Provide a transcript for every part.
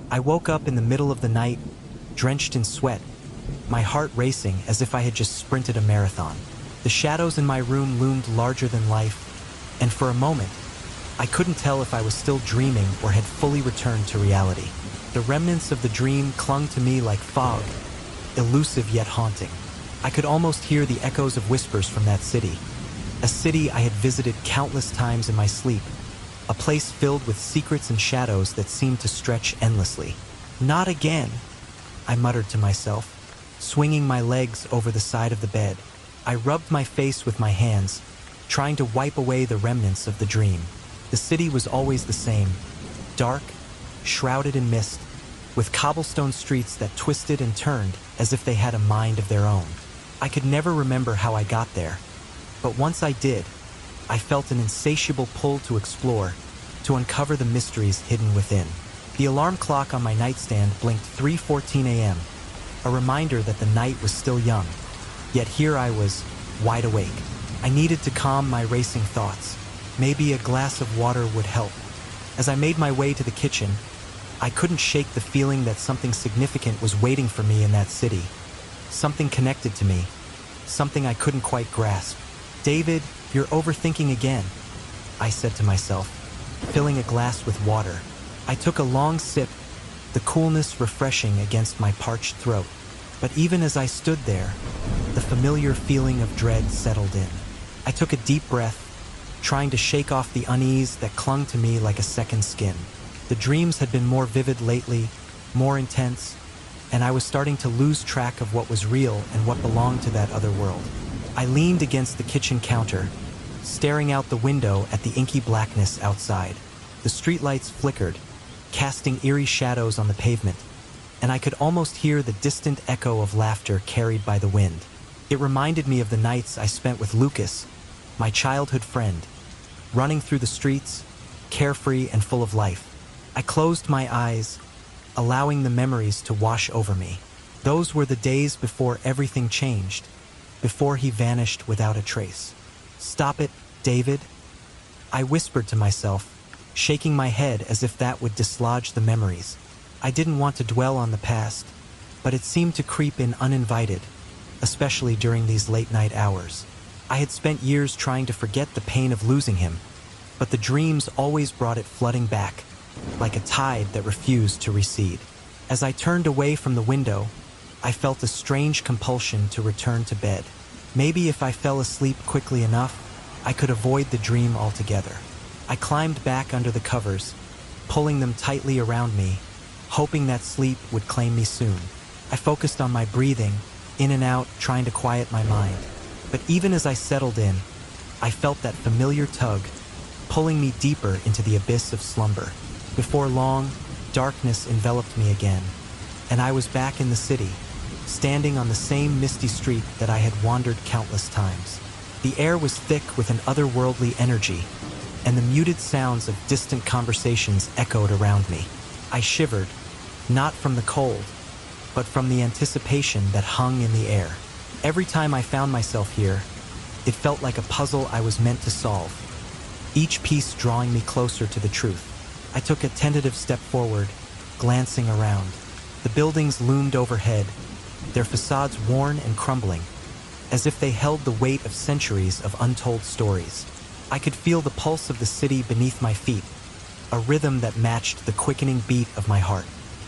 I woke up in the middle of the night, drenched in sweat, my heart racing as if I had just sprinted a marathon. The shadows in my room loomed larger than life, and for a moment, I couldn't tell if I was still dreaming or had fully returned to reality. The remnants of the dream clung to me like fog, elusive yet haunting. I could almost hear the echoes of whispers from that city, a city I had visited countless times in my sleep, a place filled with secrets and shadows that seemed to stretch endlessly. Not again, I muttered to myself, swinging my legs over the side of the bed. I rubbed my face with my hands, trying to wipe away the remnants of the dream. The city was always the same, dark, shrouded in mist, with cobblestone streets that twisted and turned as if they had a mind of their own. I could never remember how I got there, but once I did, I felt an insatiable pull to explore, to uncover the mysteries hidden within. The alarm clock on my nightstand blinked 3:14 a.m., a reminder that the night was still young. Yet here I was, wide awake. I needed to calm my racing thoughts. Maybe a glass of water would help. As I made my way to the kitchen, I couldn't shake the feeling that something significant was waiting for me in that city. Something connected to me, something I couldn't quite grasp. "David, you're overthinking again," I said to myself, filling a glass with water. I took a long sip, the coolness refreshing against my parched throat. But even as I stood there, the familiar feeling of dread settled in. I took a deep breath, trying to shake off the unease that clung to me like a second skin. The dreams had been more vivid lately, more intense, and I was starting to lose track of what was real and what belonged to that other world. I leaned against the kitchen counter, staring out the window at the inky blackness outside. The streetlights flickered, casting eerie shadows on the pavement, and I could almost hear the distant echo of laughter carried by the wind. It reminded me of the nights I spent with Lucas, my childhood friend, running through the streets, carefree and full of life. I closed my eyes, allowing the memories to wash over me. Those were the days before everything changed, before he vanished without a trace. "Stop it, David," I whispered to myself, shaking my head as if that would dislodge the memories. I didn't want to dwell on the past, but it seemed to creep in uninvited, especially during these late-night hours. I had spent years trying to forget the pain of losing him, but the dreams always brought it flooding back, like a tide that refused to recede. As I turned away from the window, I felt a strange compulsion to return to bed. Maybe if I fell asleep quickly enough, I could avoid the dream altogether. I climbed back under the covers, pulling them tightly around me, hoping that sleep would claim me soon. I focused on my breathing, in and out, trying to quiet my mind. But even as I settled in, I felt that familiar tug, pulling me deeper into the abyss of slumber. Before long, darkness enveloped me again, and I was back in the city, standing on the same misty street that I had wandered countless times. The air was thick with an otherworldly energy, and the muted sounds of distant conversations echoed around me. I shivered, not from the cold, but from the anticipation that hung in the air. Every time I found myself here, it felt like a puzzle I was meant to solve, each piece drawing me closer to the truth. I took a tentative step forward, glancing around. The buildings loomed overhead, their facades worn and crumbling, as if they held the weight of centuries of untold stories. I could feel the pulse of the city beneath my feet, a rhythm that matched the quickening beat of my heart.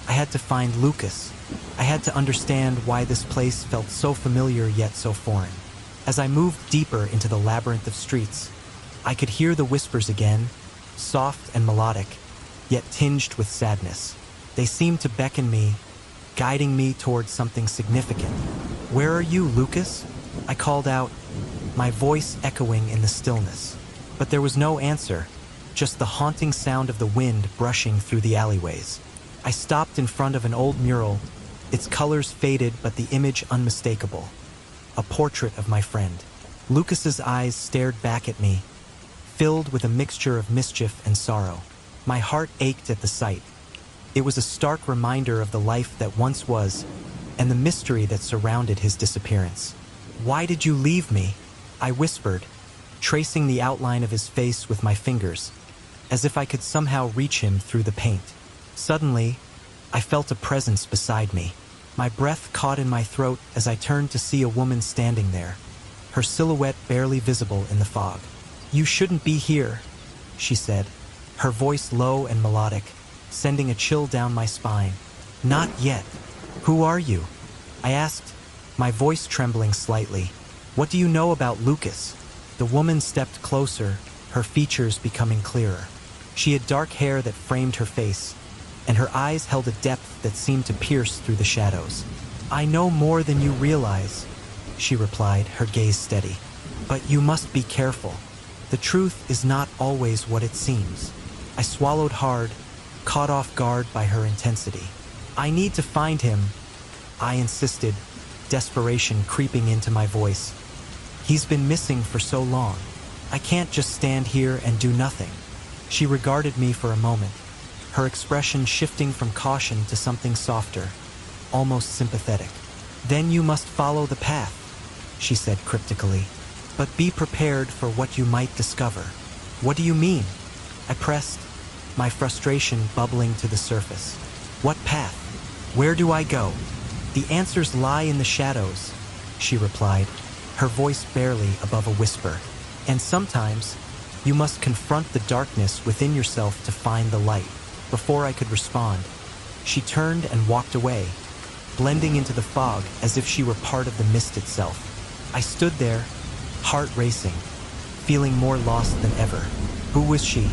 I had to find Lucas. I had to understand why this place felt so familiar yet so foreign. As I moved deeper into the labyrinth of streets, I could hear the whispers again, soft and melodic, yet tinged with sadness. They seemed to beckon me, guiding me towards something significant. "Where are you, Lucas?" I called out, my voice echoing in the stillness. But there was no answer, just the haunting sound of the wind brushing through the alleyways. I stopped in front of an old mural, its colors faded but the image unmistakable. A portrait of my friend. Lucas's eyes stared back at me, filled with a mixture of mischief and sorrow. My heart ached at the sight. It was a stark reminder of the life that once was, and the mystery that surrounded his disappearance. "Why did you leave me?" I whispered, tracing the outline of his face with my fingers, as if I could somehow reach him through the paint. Suddenly, I felt a presence beside me. My breath caught in my throat as I turned to see a woman standing there, her silhouette barely visible in the fog. "You shouldn't be here," she said, her voice low and melodic, sending a chill down my spine. "Not yet. Who are you?" I asked, my voice trembling slightly. "What do you know about Lucas?" The woman stepped closer, her features becoming clearer. She had dark hair that framed her face, and her eyes held a depth that seemed to pierce through the shadows. "I know more than you realize," she replied, her gaze steady. "But you must be careful. The truth is not always what it seems." I swallowed hard, caught off guard by her intensity. "I need to find him," I insisted, desperation creeping into my voice. "He's been missing for so long. I can't just stand here and do nothing." She regarded me for a moment, her expression shifting from caution to something softer, almost sympathetic. "Then you must follow the path," she said cryptically. "But be prepared for what you might discover." "What do you mean?" I pressed, my frustration bubbling to the surface. "What path? Where do I go?" "The answers lie in the shadows," she replied, her voice barely above a whisper. "And sometimes, you must confront the darkness within yourself to find the light." Before I could respond, she turned and walked away, blending into the fog as if she were part of the mist itself. I stood there, heart racing, feeling more lost than ever. Who was she?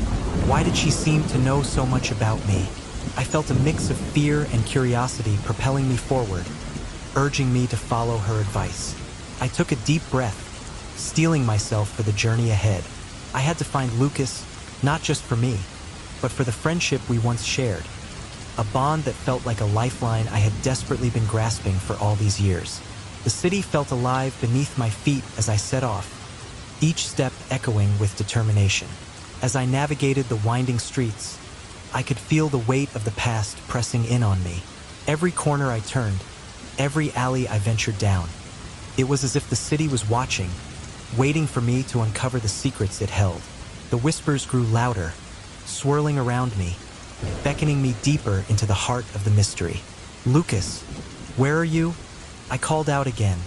Why did she seem to know so much about me? I felt a mix of fear and curiosity propelling me forward, urging me to follow her advice. I took a deep breath, steeling myself for the journey ahead. I had to find Lucas, not just for me, but for the friendship we once shared, a bond that felt like a lifeline I had desperately been grasping for all these years. The city felt alive beneath my feet as I set off, each step echoing with determination. As I navigated the winding streets, I could feel the weight of the past pressing in on me. Every corner I turned, every alley I ventured down, it was as if the city was watching, waiting for me to uncover the secrets it held. The whispers grew louder, swirling around me, beckoning me deeper into the heart of the mystery. "Lucas, where are you?" I called out again,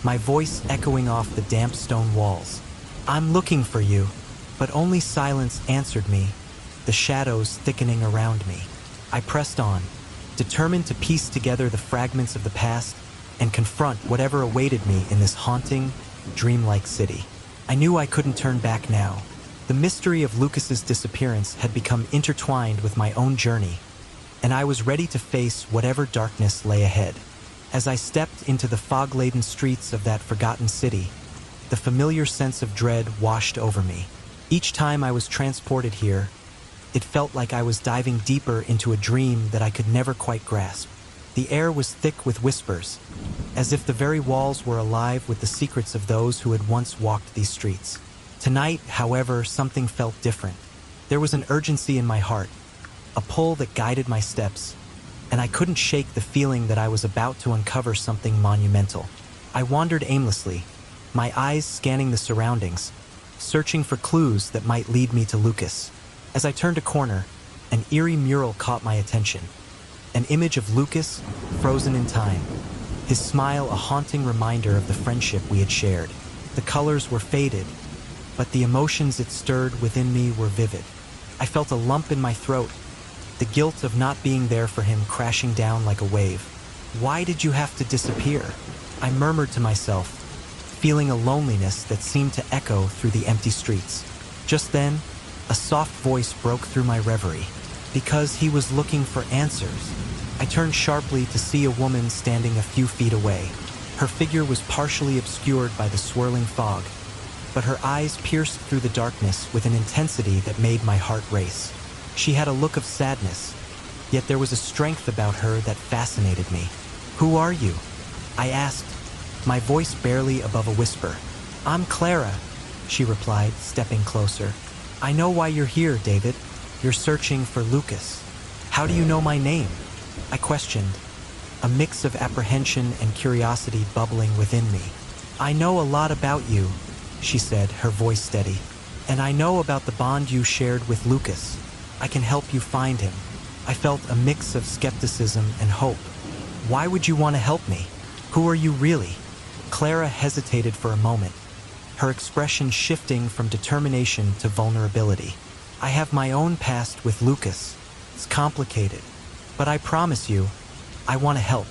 my voice echoing off the damp stone walls. "I'm looking for you." But only silence answered me, the shadows thickening around me. I pressed on, determined to piece together the fragments of the past and confront whatever awaited me in this haunting, dreamlike city. I knew I couldn't turn back now. The mystery of Lucas's disappearance had become intertwined with my own journey, and I was ready to face whatever darkness lay ahead. As I stepped into the fog-laden streets of that forgotten city, the familiar sense of dread washed over me. Each time I was transported here, it felt like I was diving deeper into a dream that I could never quite grasp. The air was thick with whispers, as if the very walls were alive with the secrets of those who had once walked these streets. Tonight, however, something felt different. There was an urgency in my heart, a pull that guided my steps, and I couldn't shake the feeling that I was about to uncover something monumental. I wandered aimlessly, my eyes scanning the surroundings, searching for clues that might lead me to Lucas. As I turned a corner, an eerie mural caught my attention. An image of Lucas, frozen in time, his smile a haunting reminder of the friendship we had shared. The colors were faded, but the emotions it stirred within me were vivid. I felt a lump in my throat, the guilt of not being there for him crashing down like a wave. "Why did you have to disappear?" I murmured to myself, feeling a loneliness that seemed to echo through the empty streets. Just then, a soft voice broke through my reverie. "Because he was looking for answers." I turned sharply to see a woman standing a few feet away. Her figure was partially obscured by the swirling fog, but her eyes pierced through the darkness with an intensity that made my heart race. She had a look of sadness, yet there was a strength about her that fascinated me. "Who are you?" I asked, my voice barely above a whisper. "I'm Clara," she replied, stepping closer. "I know why you're here, David. You're searching for Lucas." "How do you know my name?" I questioned, a mix of apprehension and curiosity bubbling within me. "I know a lot about you," she said, her voice steady. "And I know about the bond you shared with Lucas. I can help you find him." I felt a mix of skepticism and hope. Why would you want to help me? Who are you really? Clara hesitated for a moment, her expression shifting from determination to vulnerability. I have my own past with Lucas. It's complicated, but I promise you, I want to help.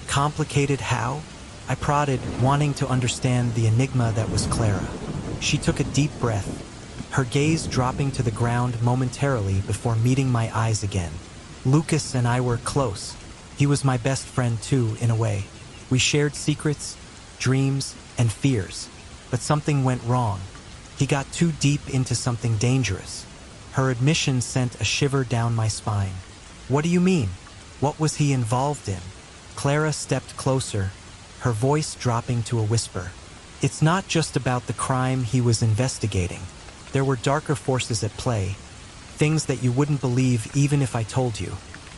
Complicated how? I prodded, wanting to understand the enigma that was Clara. She took a deep breath, her gaze dropping to the ground momentarily before meeting my eyes again. Lucas and I were close. He was my best friend too, in a way. We shared secrets, dreams, and fears. But something went wrong. He got too deep into something dangerous. Her admission sent a shiver down my spine. What do you mean? What was he involved in? Clara stepped closer, her voice dropping to a whisper. It's not just about the crime he was investigating. There were darker forces at play, things that you wouldn't believe even if I told you.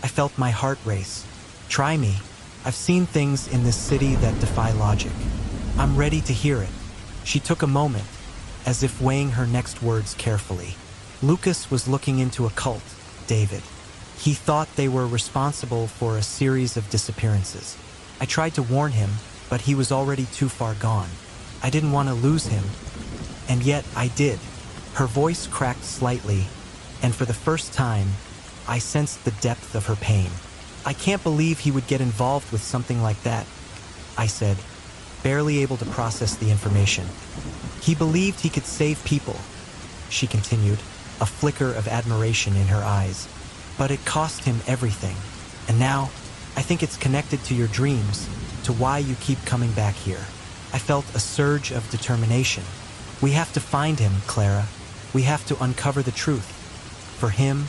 I felt my heart race. Try me. I've seen things in this city that defy logic. I'm ready to hear it. She took a moment, as if weighing her next words carefully. Lucas was looking into a cult, David. He thought they were responsible for a series of disappearances. I tried to warn him, but he was already too far gone. I didn't want to lose him, and yet I did. Her voice cracked slightly, and for the first time, I sensed the depth of her pain. I can't believe he would get involved with something like that, I said, barely able to process the information. He believed he could save people, she continued, a flicker of admiration in her eyes. But it cost him everything. And now, I think it's connected to your dreams, to why you keep coming back here. I felt a surge of determination. We have to find him, Clara. We have to uncover the truth. For him,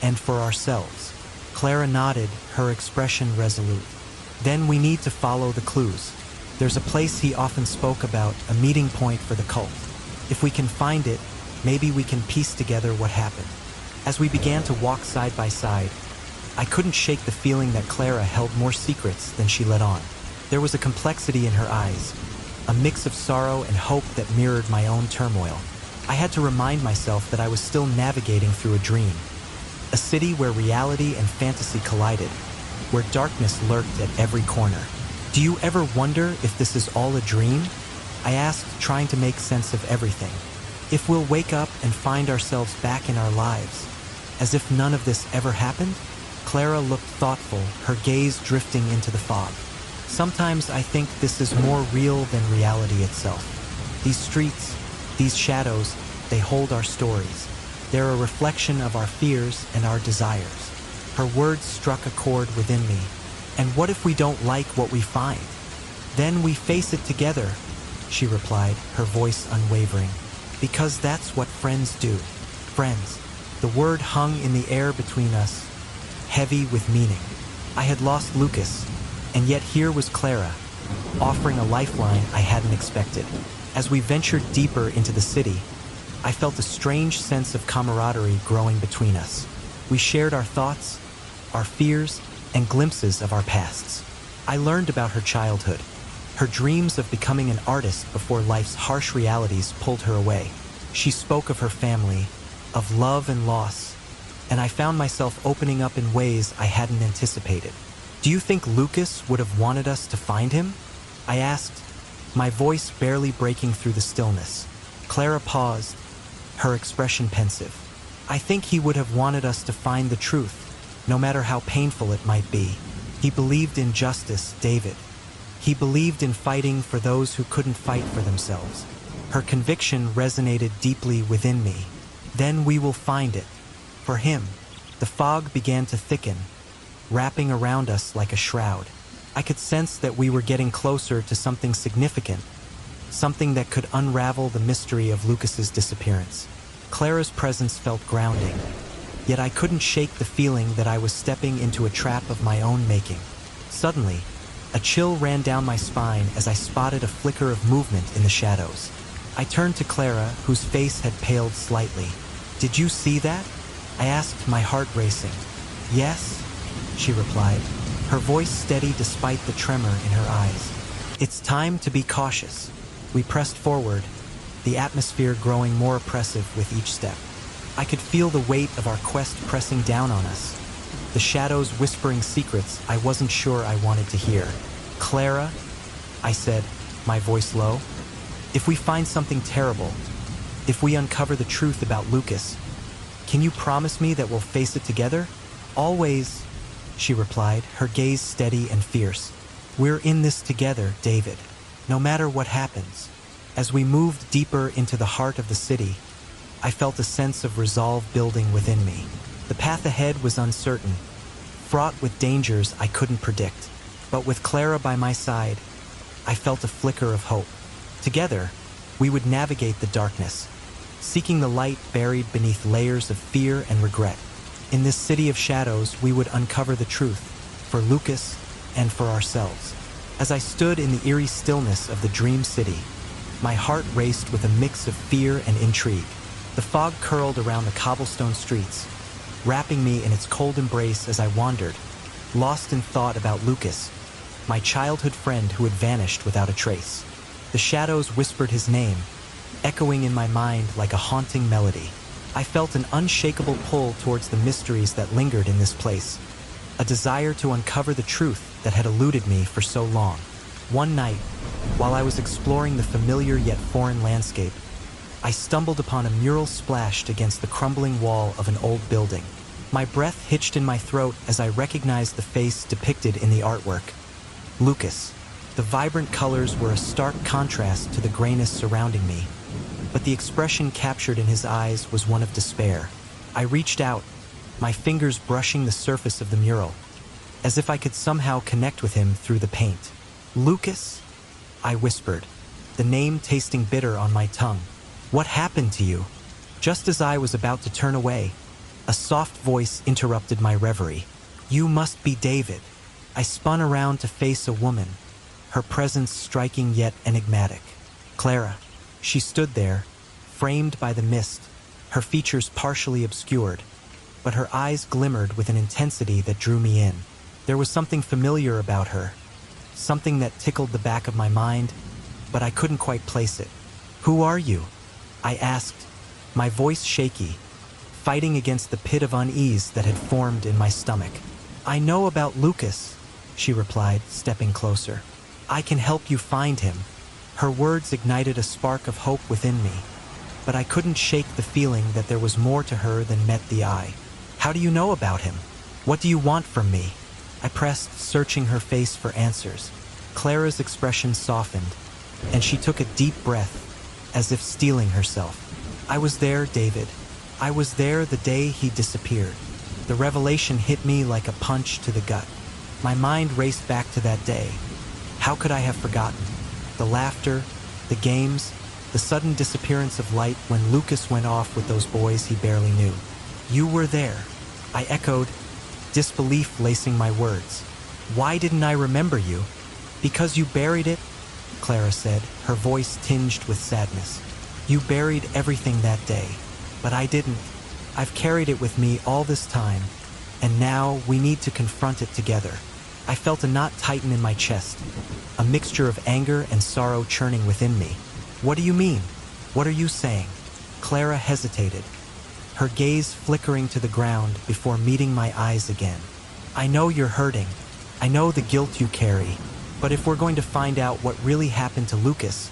and for ourselves. Clara nodded, her expression resolute. Then we need to follow the clues. There's a place he often spoke about, a meeting point for the cult. If we can find it, maybe we can piece together what happened. As we began to walk side by side, I couldn't shake the feeling that Clara held more secrets than she let on. There was a complexity in her eyes, a mix of sorrow and hope that mirrored my own turmoil. I had to remind myself that I was still navigating through a dream, a city where reality and fantasy collided, where darkness lurked at every corner. Do you ever wonder if this is all a dream? I asked, trying to make sense of everything. If we'll wake up and find ourselves back in our lives, as if none of this ever happened? Clara looked thoughtful, her gaze drifting into the fog. Sometimes I think this is more real than reality itself. These streets, these shadows, they hold our stories. They're a reflection of our fears and our desires. Her words struck a chord within me. And what if we don't like what we find? Then we face it together, she replied, her voice unwavering. Because that's what friends do. Friends. The word hung in the air between us, heavy with meaning. I had lost Lucas, and yet here was Clara, offering a lifeline I hadn't expected. As we ventured deeper into the city, I felt a strange sense of camaraderie growing between us. We shared our thoughts, our fears, and glimpses of our pasts. I learned about her childhood, her dreams of becoming an artist before life's harsh realities pulled her away. She spoke of her family, of love and loss, and I found myself opening up in ways I hadn't anticipated. Do you think Lucas would have wanted us to find him? I asked, my voice barely breaking through the stillness. Clara paused, her expression pensive. I think he would have wanted us to find the truth, no matter how painful it might be. He believed in justice, David. He believed in fighting for those who couldn't fight for themselves. Her conviction resonated deeply within me. Then we will find it. For him. The fog began to thicken, wrapping around us like a shroud. I could sense that we were getting closer to something significant, something that could unravel the mystery of Lucas's disappearance. Clara's presence felt grounding, yet I couldn't shake the feeling that I was stepping into a trap of my own making. Suddenly, a chill ran down my spine as I spotted a flicker of movement in the shadows. I turned to Clara, whose face had paled slightly. Did you see that? I asked, my heart racing. Yes, she replied, her voice steady despite the tremor in her eyes. It's time to be cautious. We pressed forward, the atmosphere growing more oppressive with each step. I could feel the weight of our quest pressing down on us, the shadows whispering secrets I wasn't sure I wanted to hear. "Clara," I said, my voice low, "if we find something terrible, if we uncover the truth about Lucas, can you promise me that we'll face it together?" "Always," she replied, her gaze steady and fierce. "We're in this together, David, no matter what happens." As we moved deeper into the heart of the city, I felt a sense of resolve building within me. The path ahead was uncertain, fraught with dangers I couldn't predict. But with Clara by my side, I felt a flicker of hope. Together, we would navigate the darkness, seeking the light buried beneath layers of fear and regret. In this city of shadows, we would uncover the truth, for Lucas and for ourselves. As I stood in the eerie stillness of the dream city, my heart raced with a mix of fear and intrigue. The fog curled around the cobblestone streets, wrapping me in its cold embrace as I wandered, lost in thought about Lucas, my childhood friend who had vanished without a trace. The shadows whispered his name, echoing in my mind like a haunting melody. I felt an unshakable pull towards the mysteries that lingered in this place, a desire to uncover the truth that had eluded me for so long. One night, while I was exploring the familiar yet foreign landscape, I stumbled upon a mural splashed against the crumbling wall of an old building. My breath hitched in my throat as I recognized the face depicted in the artwork. Lucas. The vibrant colors were a stark contrast to the grayness surrounding me, but the expression captured in his eyes was one of despair. I reached out, my fingers brushing the surface of the mural, as if I could somehow connect with him through the paint. "Lucas?" I whispered, the name tasting bitter on my tongue. "What happened to you?" Just as I was about to turn away, a soft voice interrupted my reverie. "You must be David." I spun around to face a woman, her presence striking yet enigmatic. Clara. She stood there, framed by the mist, her features partially obscured, but her eyes glimmered with an intensity that drew me in. There was something familiar about her, something that tickled the back of my mind, but I couldn't quite place it. "Who are you?" I asked, my voice shaky, fighting against the pit of unease that had formed in my stomach. "I know about Lucas," she replied, stepping closer. "I can help you find him." Her words ignited a spark of hope within me, but I couldn't shake the feeling that there was more to her than met the eye. "How do you know about him? What do you want from me?" I pressed, searching her face for answers. Clara's expression softened, and she took a deep breath, as if steeling herself. "I was there, David. I was there the day he disappeared." The revelation hit me like a punch to the gut. My mind raced back to that day. How could I have forgotten? The laughter, the games, the sudden disappearance of light when Lucas went off with those boys he barely knew. "You were there," I echoed, disbelief lacing my words. "Why didn't I remember you?" "Because you buried it," Clara said, her voice tinged with sadness. "You buried everything that day, but I didn't. I've carried it with me all this time, and now we need to confront it together." I felt a knot tighten in my chest, a mixture of anger and sorrow churning within me. "What do you mean? What are you saying?" Clara hesitated, her gaze flickering to the ground before meeting my eyes again. "I know you're hurting. I know the guilt you carry. But if we're going to find out what really happened to Lucas,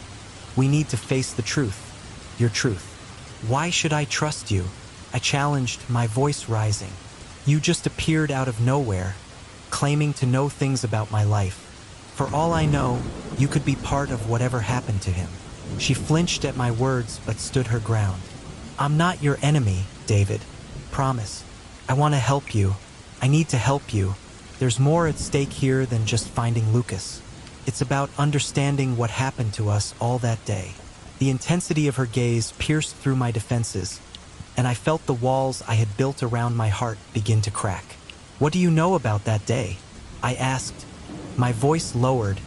we need to face the truth. Your truth." "Why should I trust you?" I challenged, my voice rising. "You just appeared out of nowhere, claiming to know things about my life. For all I know, you could be part of whatever happened to him." She flinched at my words but stood her ground. "I'm not your enemy, David. Promise. I want to help you. I need to help you. There's more at stake here than just finding Lucas. It's about understanding what happened to us all that day." The intensity of her gaze pierced through my defenses, and I felt the walls I had built around my heart begin to crack. "What do you know about that day?" I asked, my voice lowered,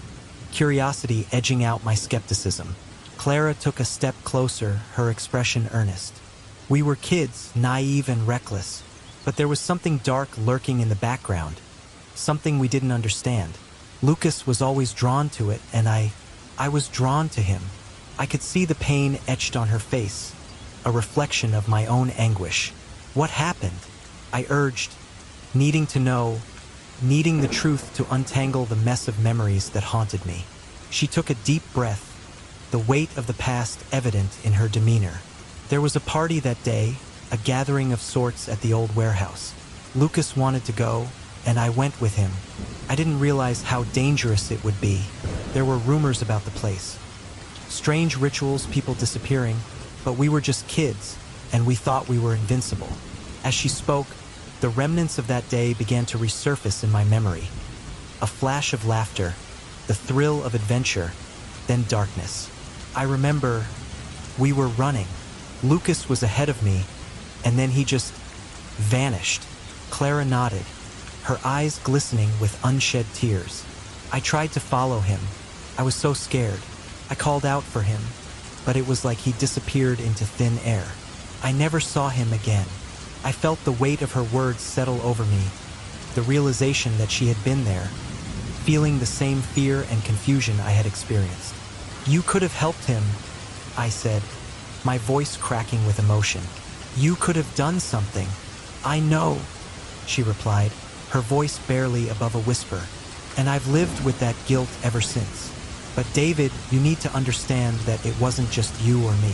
curiosity edging out my skepticism. Clara took a step closer, her expression earnest. "We were kids, naive and reckless, but there was something dark lurking in the background, something we didn't understand. Lucas was always drawn to it, and I was drawn to him." I could see the pain etched on her face, a reflection of my own anguish. "What happened?" I urged, needing to know, needing the truth to untangle the mess of memories that haunted me. She took a deep breath, the weight of the past evident in her demeanor. There was a party that day, a gathering of sorts at the old warehouse. Lucas wanted to go, and I went with him. I didn't realize how dangerous it would be. There were rumors about the place. Strange rituals, people disappearing, but we were just kids, and we thought we were invincible. As she spoke, the remnants of that day began to resurface in my memory. A flash of laughter, the thrill of adventure, then darkness. I remember we were running. Lucas was ahead of me, and then he just vanished. Clara nodded, her eyes glistening with unshed tears. I tried to follow him. I was so scared. I called out for him, but it was like he disappeared into thin air. I never saw him again. I felt the weight of her words settle over me, the realization that she had been there, feeling the same fear and confusion I had experienced. "You could have helped him," I said, my voice cracking with emotion. "You could have done something." "I know," she replied, her voice barely above a whisper, "and I've lived with that guilt ever since. But David, you need to understand that it wasn't just you or me.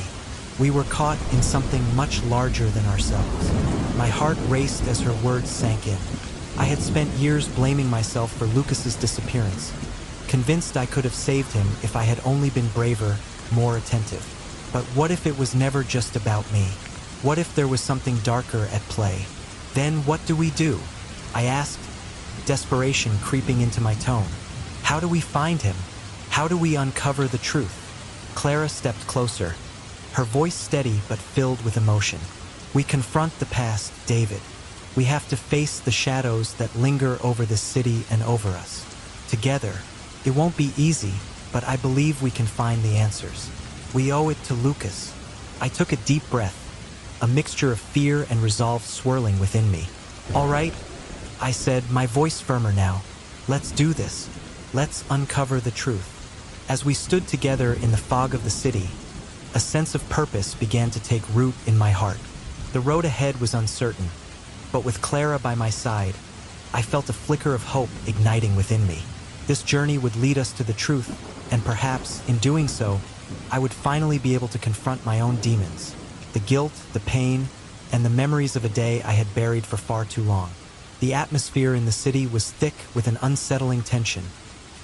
We were caught in something much larger than ourselves." My heart raced as her words sank in. I had spent years blaming myself for Lucas's disappearance, convinced I could have saved him if I had only been braver, more attentive. But what if it was never just about me? What if there was something darker at play? Then what do we do? I asked, desperation creeping into my tone. How do we find him? How do we uncover the truth? Clara stepped closer, her voice steady but filled with emotion. "We confront the past, David. We have to face the shadows that linger over this city and over us. Together, it won't be easy, but I believe we can find the answers. We owe it to Lucas." I took a deep breath, a mixture of fear and resolve swirling within me. "All right," I said, my voice firmer now. "Let's do this. Let's uncover the truth." As we stood together in the fog of the city, a sense of purpose began to take root in my heart. The road ahead was uncertain, but with Clara by my side, I felt a flicker of hope igniting within me. This journey would lead us to the truth, and perhaps, in doing so, I would finally be able to confront my own demons, the guilt, the pain, and the memories of a day I had buried for far too long. The atmosphere in the city was thick with an unsettling tension,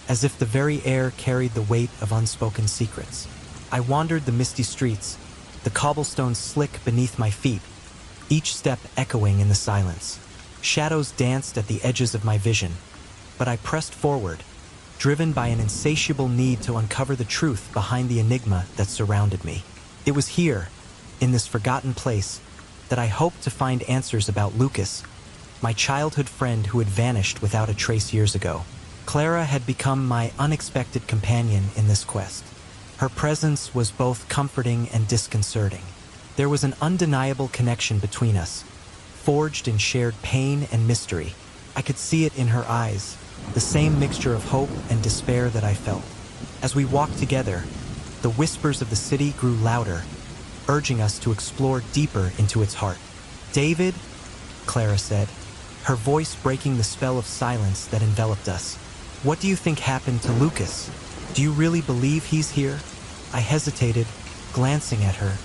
as if the very air carried the weight of unspoken secrets. I wandered the misty streets, the cobblestones slick beneath my feet, each step echoing in the silence. Shadows danced at the edges of my vision, but I pressed forward, driven by an insatiable need to uncover the truth behind the enigma that surrounded me. It was here, in this forgotten place, that I hoped to find answers about Lucas, my childhood friend who had vanished without a trace years ago. Clara had become my unexpected companion in this quest. Her presence was both comforting and disconcerting. There was an undeniable connection between us, forged in shared pain and mystery. I could see it in her eyes, the same mixture of hope and despair that I felt. As we walked together, the whispers of the city grew louder, urging us to explore deeper into its heart. "David," Clara said, her voice breaking the spell of silence that enveloped us. "What do you think happened to Lucas? Do you really believe he's here?" I hesitated, glancing at her,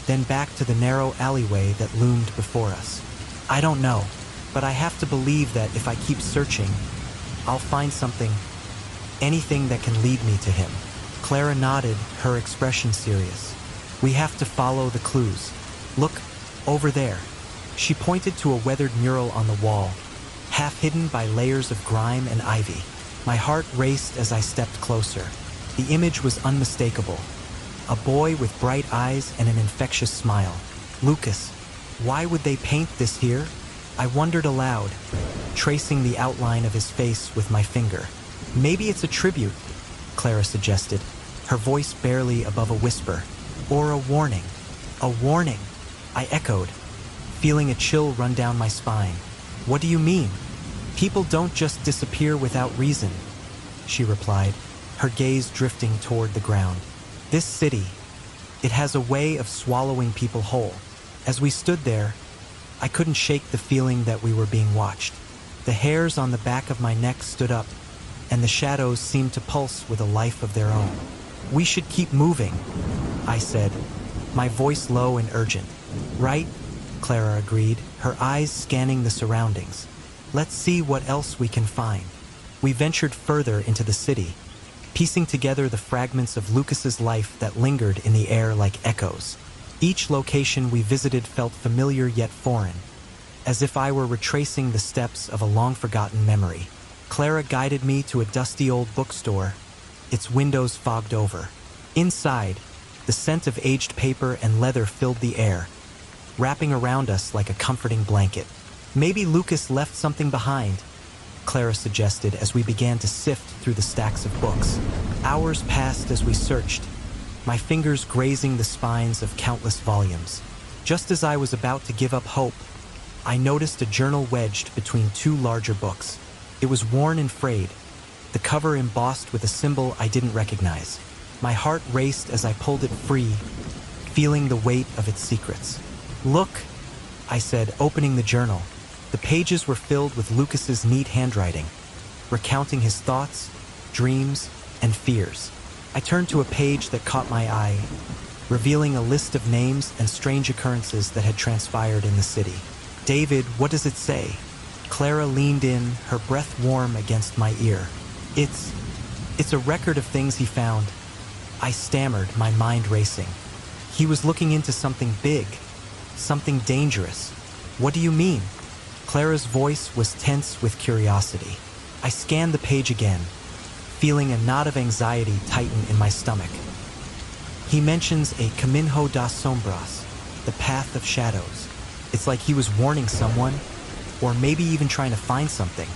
then back to the narrow alleyway that loomed before us. "I don't know, but I have to believe that if I keep searching, I'll find something, anything that can lead me to him." Clara nodded, her expression serious. "We have to follow the clues. Look, over there." She pointed to a weathered mural on the wall, half hidden by layers of grime and ivy. My heart raced as I stepped closer. The image was unmistakable. A boy with bright eyes and an infectious smile. Lucas. Why would they paint this here? I wondered aloud, tracing the outline of his face with my finger. "Maybe it's a tribute," Clara suggested, her voice barely above a whisper. "Or a warning." "A warning," I echoed, feeling a chill run down my spine. "What do you mean?" "People don't just disappear without reason," she replied, her gaze drifting toward the ground. "This city, it has a way of swallowing people whole." As we stood there, I couldn't shake the feeling that we were being watched. The hairs on the back of my neck stood up, and the shadows seemed to pulse with a life of their own. "We should keep moving," I said, my voice low and urgent. "Right," Clara agreed, her eyes scanning the surroundings. "Let's see what else we can find." We ventured further into the city, piecing together the fragments of Lucas's life that lingered in the air like echoes. Each location we visited felt familiar yet foreign, as if I were retracing the steps of a long-forgotten memory. Clara guided me to a dusty old bookstore, its windows fogged over. Inside, the scent of aged paper and leather filled the air, wrapping around us like a comforting blanket. "Maybe Lucas left something behind," Clara suggested as we began to sift through the stacks of books. Hours passed as we searched, my fingers grazing the spines of countless volumes. Just as I was about to give up hope, I noticed a journal wedged between two larger books. It was worn and frayed, the cover embossed with a symbol I didn't recognize. My heart raced as I pulled it free, feeling the weight of its secrets. "Look," I said, opening the journal. The pages were filled with Lucas's neat handwriting, recounting his thoughts, dreams, and fears. I turned to a page that caught my eye, revealing a list of names and strange occurrences that had transpired in the city. "David, what does it say?" Clara leaned in, her breath warm against my ear. It's a record of things he found," I stammered, my mind racing. "He was looking into something big, something dangerous." "What do you mean?" Clara's voice was tense with curiosity. I scanned the page again, feeling a knot of anxiety tighten in my stomach. "He mentions a Caminho das Sombras, the Path of Shadows. It's like he was warning someone, or maybe even trying to find something.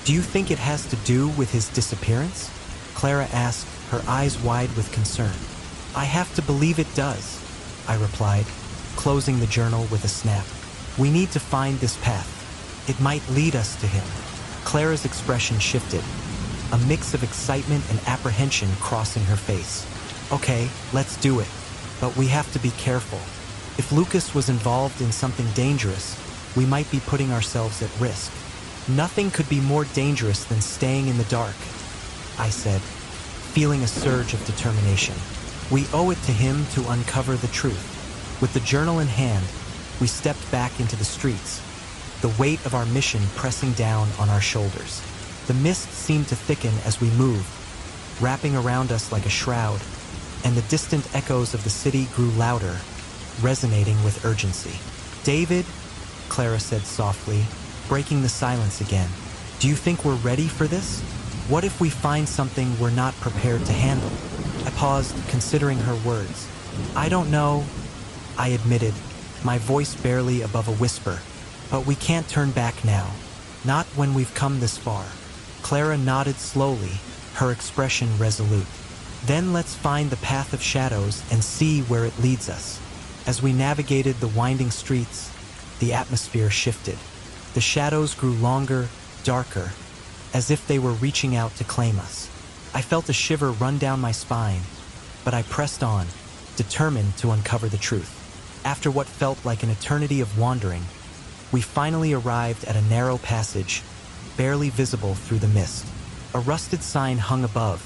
Do you think it has to do with his disappearance?" Clara asked, her eyes wide with concern. "I have to believe it does," I replied, closing the journal with a snap. "We need to find this path. It might lead us to him." Clara's expression shifted, a mix of excitement and apprehension crossing her face. "Okay, let's do it. But we have to be careful. If Lucas was involved in something dangerous, we might be putting ourselves at risk." "Nothing could be more dangerous than staying in the dark," I said, feeling a surge of determination. "We owe it to him to uncover the truth." With the journal in hand, we stepped back into the streets, the weight of our mission pressing down on our shoulders. The mist seemed to thicken as we moved, wrapping around us like a shroud, and the distant echoes of the city grew louder, resonating with urgency. "David," Clara said softly, breaking the silence again, "do you think we're ready for this? What if we find something we're not prepared to handle?" I paused, considering her words. "I don't know," I admitted, my voice barely above a whisper. "But we can't turn back now. Not when we've come this far." Clara nodded slowly, her expression resolute. "Then let's find the Path of Shadows and see where it leads us." As we navigated the winding streets, the atmosphere shifted. The shadows grew longer, darker, as if they were reaching out to claim us. I felt a shiver run down my spine, but I pressed on, determined to uncover the truth. After what felt like an eternity of wandering, we finally arrived at a narrow passage, barely visible through the mist. A rusted sign hung above,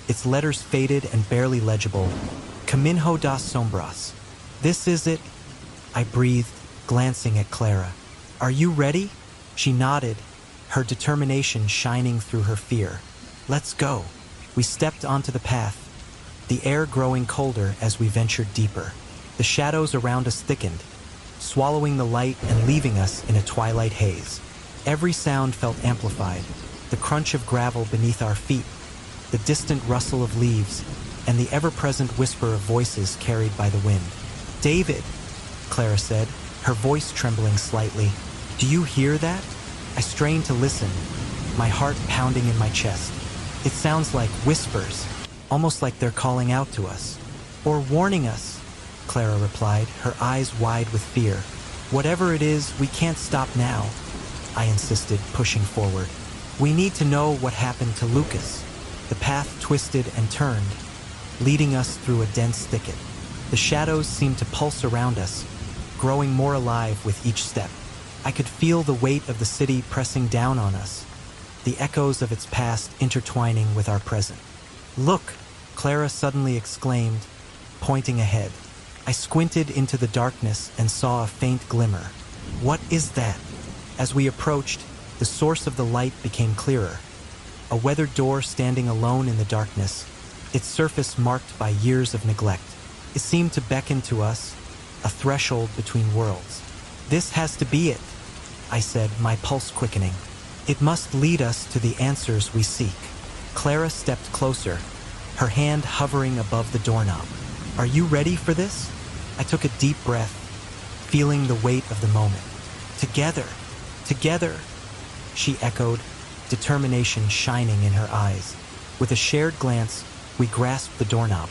its letters faded and barely legible, "Caminho das Sombras." "This is it," I breathed, glancing at Clara. "Are you ready?" She nodded, her determination shining through her fear. "Let's go." We stepped onto the path, the air growing colder as we ventured deeper. The shadows around us thickened, swallowing the light and leaving us in a twilight haze. Every sound felt amplified, the crunch of gravel beneath our feet, the distant rustle of leaves, and the ever-present whisper of voices carried by the wind. "David," Clara said, her voice trembling slightly. "Do you hear that?" I strained to listen, my heart pounding in my chest. "It sounds like whispers, almost like they're calling out to us." "Or warning us," Clara replied, her eyes wide with fear. "Whatever it is, we can't stop now," I insisted, pushing forward. "We need to know what happened to Lucas." The path twisted and turned, leading us through a dense thicket. The shadows seemed to pulse around us, growing more alive with each step. I could feel the weight of the city pressing down on us, the echoes of its past intertwining with our present. "Look!" Clara suddenly exclaimed, pointing ahead. I squinted into the darkness and saw a faint glimmer. "What is that?" As we approached, the source of the light became clearer. A weathered door standing alone in the darkness, its surface marked by years of neglect. It seemed to beckon to us, a threshold between worlds. "This has to be it," I said, my pulse quickening. "It must lead us to the answers we seek." Clara stepped closer, her hand hovering above the doorknob. "Are you ready for this?" I took a deep breath, feeling the weight of the moment. "Together, together," she echoed, determination shining in her eyes. With a shared glance, we grasped the doorknob,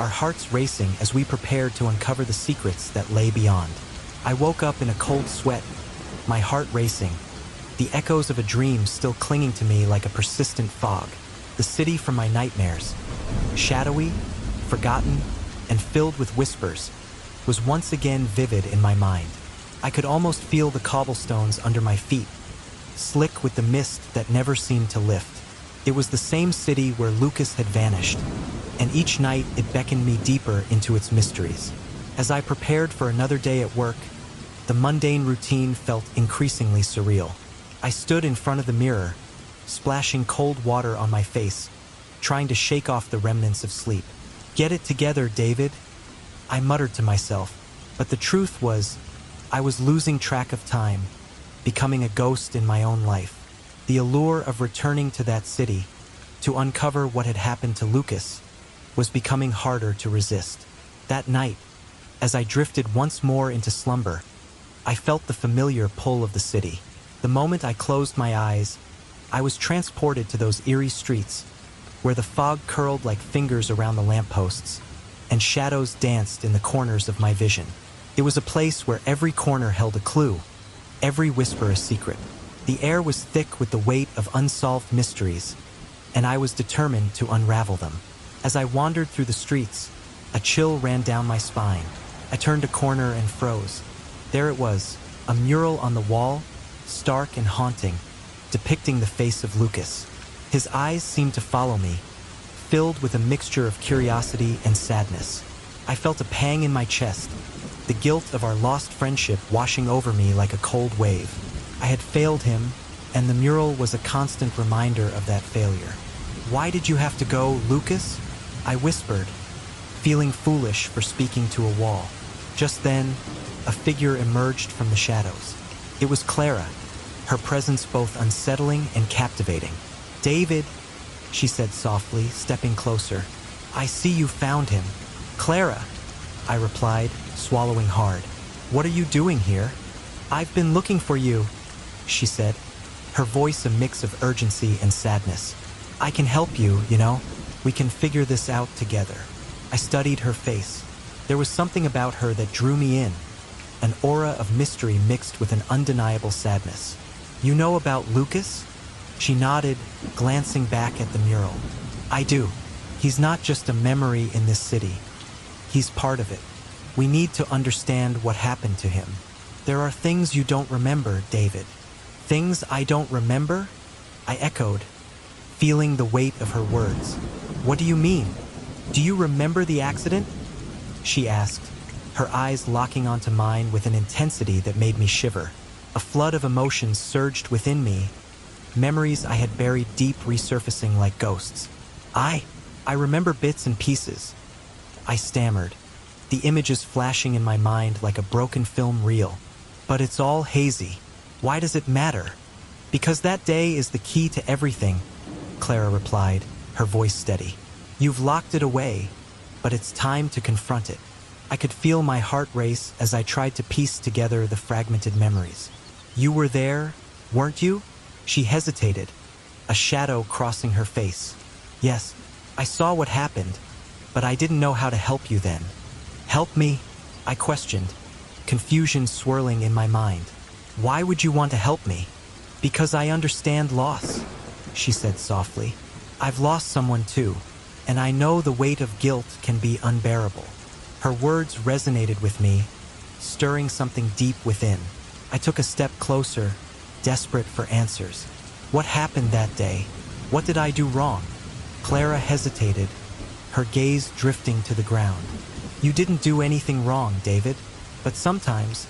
our hearts racing as we prepared to uncover the secrets that lay beyond. I woke up in a cold sweat, my heart racing, the echoes of a dream still clinging to me like a persistent fog. The city from my nightmares, shadowy, forgotten, and filled with whispers, was once again vivid in my mind. I could almost feel the cobblestones under my feet, slick with the mist that never seemed to lift. It was the same city where Lucas had vanished, and each night it beckoned me deeper into its mysteries. As I prepared for another day at work, the mundane routine felt increasingly surreal. I stood in front of the mirror, splashing cold water on my face, trying to shake off the remnants of sleep. "Get it together, David," I muttered to myself, but the truth was, I was losing track of time, becoming a ghost in my own life. The allure of returning to that city, to uncover what had happened to Lucas, was becoming harder to resist. That night, as I drifted once more into slumber, I felt the familiar pull of the city. The moment I closed my eyes, I was transported to those eerie streets, where the fog curled like fingers around the lampposts, and shadows danced in the corners of my vision. It was a place where every corner held a clue, every whisper a secret. The air was thick with the weight of unsolved mysteries, and I was determined to unravel them. As I wandered through the streets, a chill ran down my spine. I turned a corner and froze. There it was, a mural on the wall, stark and haunting, depicting the face of Lucas. His eyes seemed to follow me, filled with a mixture of curiosity and sadness. I felt a pang in my chest, the guilt of our lost friendship washing over me like a cold wave. I had failed him, and the mural was a constant reminder of that failure. "Why did you have to go, Lucas?" I whispered, feeling foolish for speaking to a wall. Just then, a figure emerged from the shadows. It was Clara, her presence both unsettling and captivating. "David," she said softly, stepping closer, "I see you found him." "Clara," I replied, swallowing hard. "What are you doing here?" "I've been looking for you," she said, her voice a mix of urgency and sadness. "I can help you, you know. We can figure this out together." I studied her face. There was something about her that drew me in, an aura of mystery mixed with an undeniable sadness. "You know about Lucas?" She nodded, glancing back at the mural. "I do. He's not just a memory in this city. He's part of it. We need to understand what happened to him. There are things you don't remember, David." "Things I don't remember?" I echoed, feeling the weight of her words. "What do you mean? Do you remember the accident?" she asked, her eyes locking onto mine with an intensity that made me shiver. A flood of emotions surged within me, memories I had buried deep resurfacing like ghosts. I remember bits and pieces," I stammered, the images flashing in my mind like a broken film reel. "But it's all hazy. Why does it matter?" "Because that day is the key to everything," Clara replied, her voice steady. "You've locked it away, but it's time to confront it." I could feel my heart race as I tried to piece together the fragmented memories. "You were there, weren't you?" She hesitated, a shadow crossing her face. "Yes, I saw what happened, but I didn't know how to help you then." "Help me?" I questioned, confusion swirling in my mind. "Why would you want to help me?" "Because I understand loss," she said softly. "I've lost someone too, and I know the weight of guilt can be unbearable." Her words resonated with me, stirring something deep within. I took a step closer, desperate for answers. What happened that day? What did I do wrong? Clara hesitated, her gaze drifting to the ground. You didn't do anything wrong, David. But sometimes,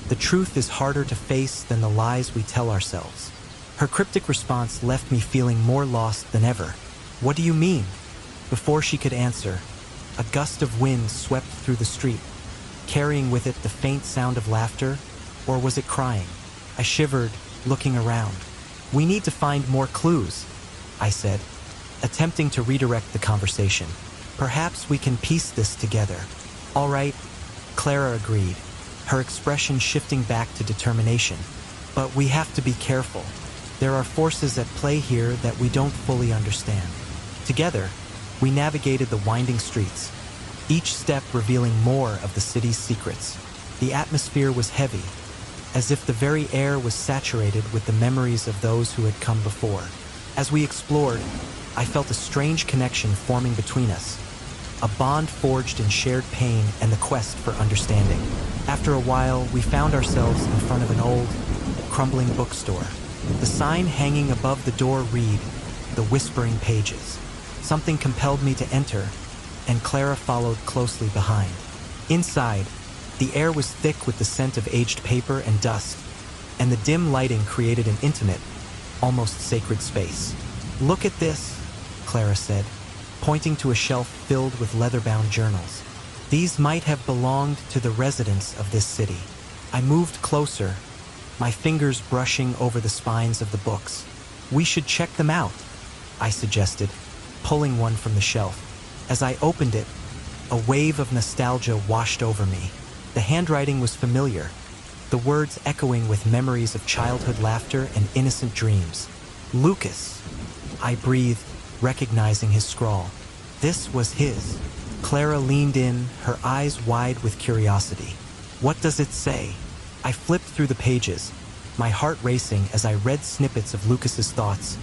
the truth is harder to face than the lies we tell ourselves. Her cryptic response left me feeling more lost than ever. What do you mean? Before she could answer, a gust of wind swept through the street, carrying with it the faint sound of laughter, or was it crying? I shivered, looking around. We need to find more clues, I said, attempting to redirect the conversation. Perhaps we can piece this together. All right, Clara agreed, her expression shifting back to determination. But we have to be careful. There are forces at play here that we don't fully understand. Together, we navigated the winding streets, each step revealing more of the city's secrets. The atmosphere was heavy, as if the very air was saturated with the memories of those who had come before. As we explored, I felt a strange connection forming between us, a bond forged in shared pain and the quest for understanding. After a while, we found ourselves in front of an old, crumbling bookstore. The sign hanging above the door read, "The Whispering Pages." Something compelled me to enter, and Clara followed closely behind. Inside, the air was thick with the scent of aged paper and dust, and the dim lighting created an intimate, almost sacred space. "Look at this," Clara said, pointing to a shelf filled with leather-bound journals. These might have belonged to the residents of this city. I moved closer, my fingers brushing over the spines of the books. "We should check them out," I suggested, pulling one from the shelf. As I opened it, a wave of nostalgia washed over me. The handwriting was familiar, the words echoing with memories of childhood laughter and innocent dreams. "Lucas," I breathed, recognizing his scrawl. This was his. Clara leaned in, her eyes wide with curiosity. "What does it say?" I flipped through the pages, my heart racing as I read snippets of Lucas's thoughts,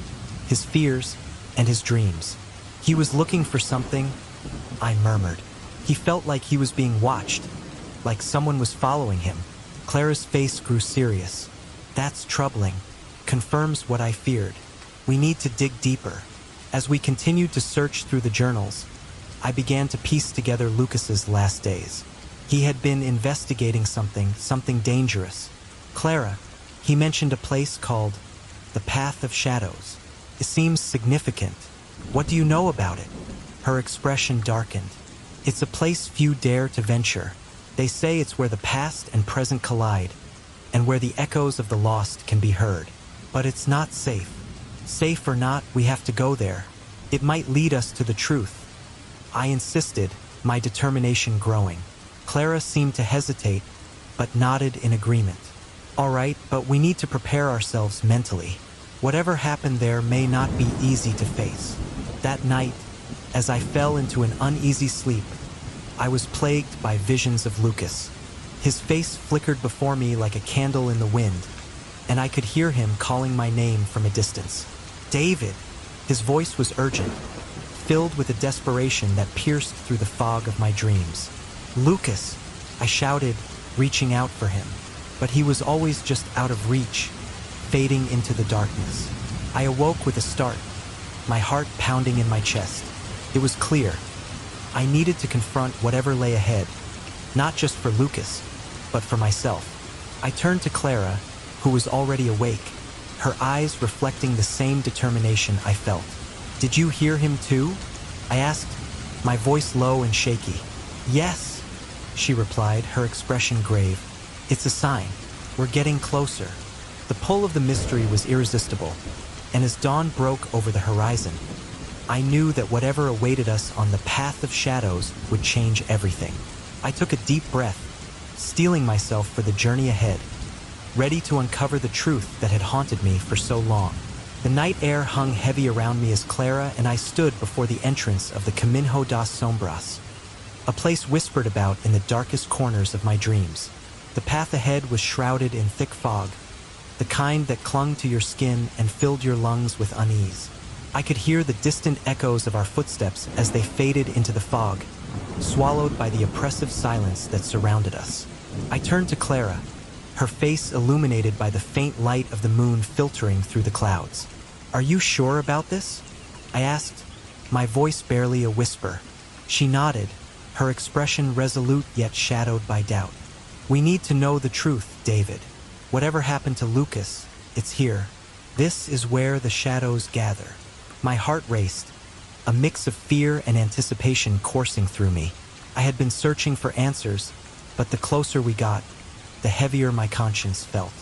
his fears, and his dreams. "He was looking for something," I murmured. "He felt like he was being watched, like someone was following him." Clara's face grew serious. "That's troubling. Confirms what I feared. We need to dig deeper." As we continued to search through the journals, I began to piece together Lucas's last days. He had been investigating something dangerous. "Clara, he mentioned a place called the Path of Shadows. It seems significant. What do you know about it?" Her expression darkened. "It's a place few dare to venture. They say it's where the past and present collide, and where the echoes of the lost can be heard. But it's not safe. Safe or not, we have to go there. It might lead us to the truth." I insisted, my determination growing. Clara seemed to hesitate, but nodded in agreement. "All right, but we need to prepare ourselves mentally. Whatever happened there may not be easy to face." That night, as I fell into an uneasy sleep, I was plagued by visions of Lucas. His face flickered before me like a candle in the wind, and I could hear him calling my name from a distance. "David!" His voice was urgent, filled with a desperation that pierced through the fog of my dreams. "Lucas!" I shouted, reaching out for him. But he was always just out of reach, fading into the darkness. I awoke with a start, my heart pounding in my chest. It was clear. I needed to confront whatever lay ahead, not just for Lucas, but for myself. I turned to Clara, who was already awake, her eyes reflecting the same determination I felt. "Did you hear him too?" I asked, my voice low and shaky. "Yes," she replied, her expression grave. "It's a sign. We're getting closer." The pull of the mystery was irresistible, and as dawn broke over the horizon, I knew that whatever awaited us on the Path of Shadows would change everything. I took a deep breath, steeling myself for the journey ahead, ready to uncover the truth that had haunted me for so long. The night air hung heavy around me as Clara and I stood before the entrance of the Caminho das Sombras, a place whispered about in the darkest corners of my dreams. The path ahead was shrouded in thick fog, the kind that clung to your skin and filled your lungs with unease. I could hear the distant echoes of our footsteps as they faded into the fog, swallowed by the oppressive silence that surrounded us. I turned to Clara, her face illuminated by the faint light of the moon filtering through the clouds. "Are you sure about this?" I asked, my voice barely a whisper. She nodded, her expression resolute yet shadowed by doubt. "We need to know the truth, David. Whatever happened to Lucas, it's here. This is where the shadows gather." My heart raced, a mix of fear and anticipation coursing through me. I had been searching for answers, but the closer we got, the heavier my conscience felt.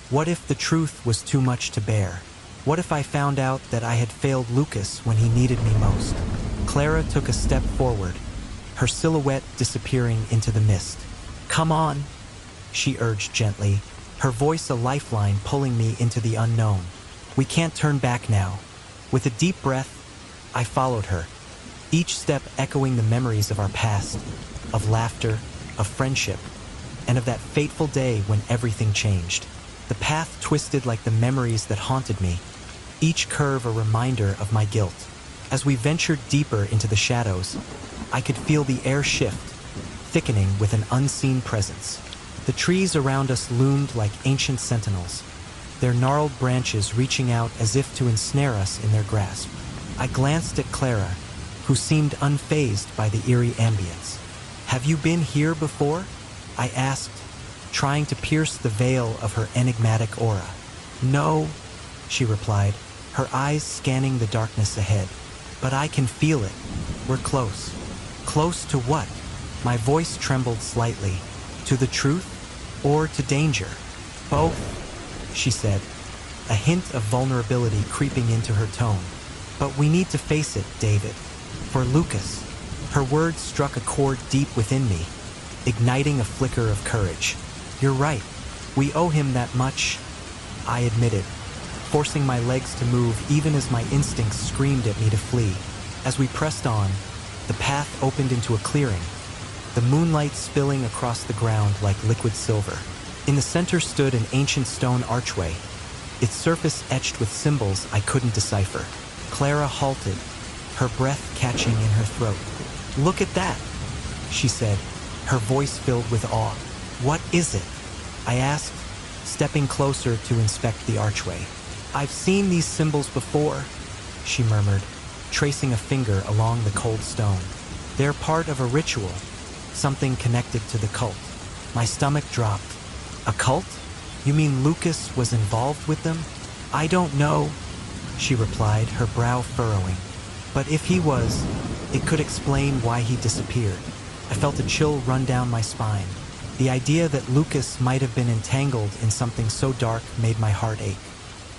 What if the truth was too much to bear? What if I found out that I had failed Lucas when he needed me most? Clara took a step forward, her silhouette disappearing into the mist. "Come on," she urged gently, her voice a lifeline pulling me into the unknown. "We can't turn back now." With a deep breath, I followed her, each step echoing the memories of our past, of laughter, of friendship, and of that fateful day when everything changed. The path twisted like the memories that haunted me, each curve a reminder of my guilt. As we ventured deeper into the shadows, I could feel the air shift, thickening with an unseen presence. The trees around us loomed like ancient sentinels, their gnarled branches reaching out as if to ensnare us in their grasp. I glanced at Clara, who seemed unfazed by the eerie ambience. "Have you been here before?" I asked, trying to pierce the veil of her enigmatic aura. "No," she replied, her eyes scanning the darkness ahead. "But I can feel it. We're close." "Close to what?" My voice trembled slightly. "To the truth? Or to danger?" "Both," she said, a hint of vulnerability creeping into her tone. "But we need to face it, David. For Lucas." Her words struck a chord deep within me, igniting a flicker of courage. "You're right. We owe him that much," I admitted, forcing my legs to move even as my instincts screamed at me to flee. As we pressed on, the path opened into a clearing, the moonlight spilling across the ground like liquid silver. In the center stood an ancient stone archway, its surface etched with symbols I couldn't decipher. Clara halted, her breath catching in her throat. "Look at that," she said, her voice filled with awe. "What is it?" I asked, stepping closer to inspect the archway. "I've seen these symbols before," she murmured, tracing a finger along the cold stone. "They're part of a ritual, something connected to the cult." My stomach dropped. "A cult? You mean Lucas was involved with them?" "I don't know," she replied, her brow furrowing. "But if he was, it could explain why he disappeared." I felt a chill run down my spine. The idea that Lucas might have been entangled in something so dark made my heart ache.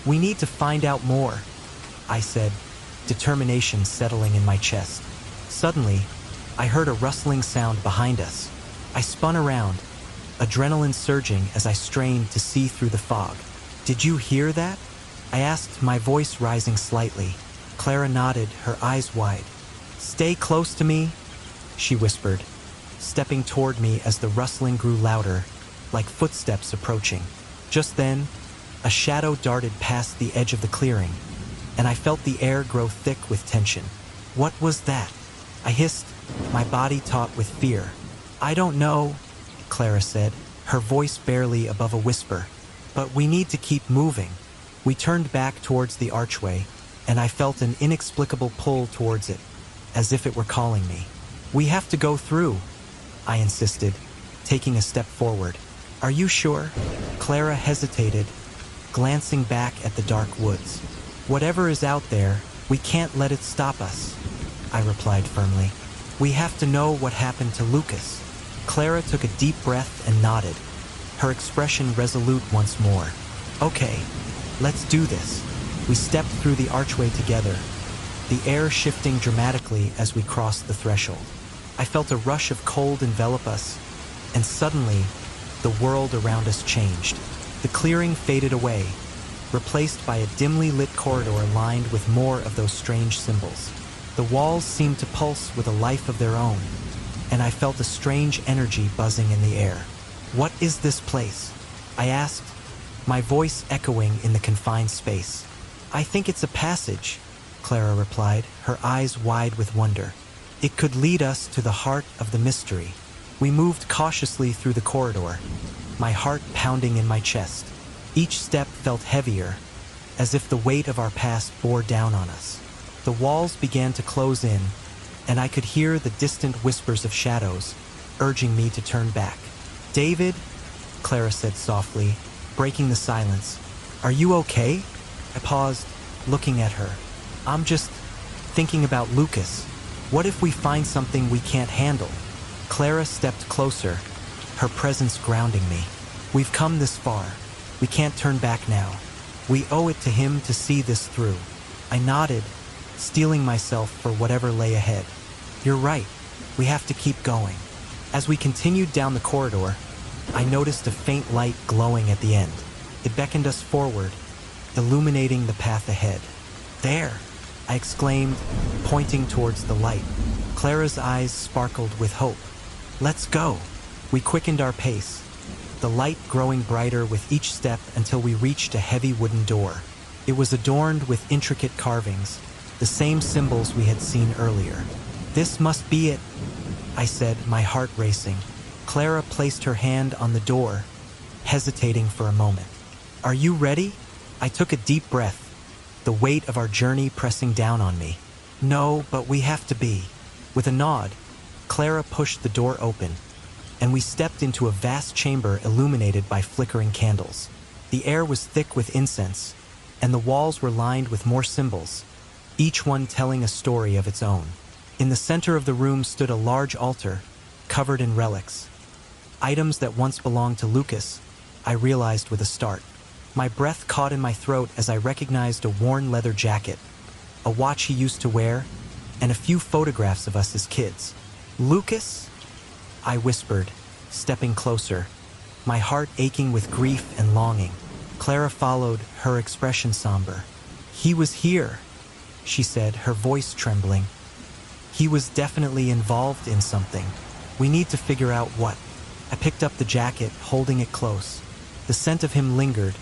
"We need to find out more," I said, determination settling in my chest. Suddenly, I heard a rustling sound behind us. I spun around, adrenaline surging as I strained to see through the fog. "Did you hear that?" I asked, my voice rising slightly. Clara nodded, her eyes wide. "Stay close to me," she whispered, stepping toward me as the rustling grew louder, like footsteps approaching. Just then, a shadow darted past the edge of the clearing, and I felt the air grow thick with tension. "What was that?" I hissed, my body taut with fear. "I don't know," Clara said, her voice barely above a whisper. "But we need to keep moving." We turned back towards the archway, and I felt an inexplicable pull towards it, as if it were calling me. "We have to go through," I insisted, taking a step forward. "Are you sure?" Clara hesitated, glancing back at the dark woods. "Whatever is out there, we can't let it stop us," I replied firmly. "We have to know what happened to Lucas." Clara took a deep breath and nodded, her expression resolute once more. "Okay, let's do this." We stepped through the archway together, the air shifting dramatically as we crossed the threshold. I felt a rush of cold envelop us, and suddenly, the world around us changed. The clearing faded away, replaced by a dimly lit corridor lined with more of those strange symbols. The walls seemed to pulse with a life of their own, and I felt a strange energy buzzing in the air. "What is this place?" I asked, my voice echoing in the confined space. "I think it's a passage," Clara replied, her eyes wide with wonder. "It could lead us to the heart of the mystery." We moved cautiously through the corridor, my heart pounding in my chest. Each step felt heavier, as if the weight of our past bore down on us. The walls began to close in, and I could hear the distant whispers of shadows, urging me to turn back. "David," Clara said softly, breaking the silence. "Are you okay?" I paused, looking at her. "I'm just thinking about Lucas. What if we find something we can't handle?" Clara stepped closer, her presence grounding me. "We've come this far. We can't turn back now. We owe it to him to see this through." I nodded, steeling myself for whatever lay ahead. "You're right. We have to keep going." As we continued down the corridor, I noticed a faint light glowing at the end. It beckoned us forward, illuminating the path ahead. "There!" I exclaimed, pointing towards the light. Clara's eyes sparkled with hope. "Let's go!" We quickened our pace, the light growing brighter with each step until we reached a heavy wooden door. It was adorned with intricate carvings, the same symbols we had seen earlier. "This must be it," I said, my heart racing. Clara placed her hand on the door, hesitating for a moment. "Are you ready?" I took a deep breath, the weight of our journey pressing down on me. "No, but we have to be." With a nod, Clara pushed the door open, and we stepped into a vast chamber illuminated by flickering candles. The air was thick with incense, and the walls were lined with more symbols, each one telling a story of its own. In the center of the room stood a large altar, covered in relics. Items that once belonged to Lucas, I realized with a start. My breath caught in my throat as I recognized a worn leather jacket, a watch he used to wear, and a few photographs of us as kids. "Lucas?" I whispered, stepping closer, my heart aching with grief and longing. Clara followed, her expression somber. "He was here," she said, her voice trembling. "He was definitely involved in something. We need to figure out what." I picked up the jacket, holding it close. The scent of him lingered,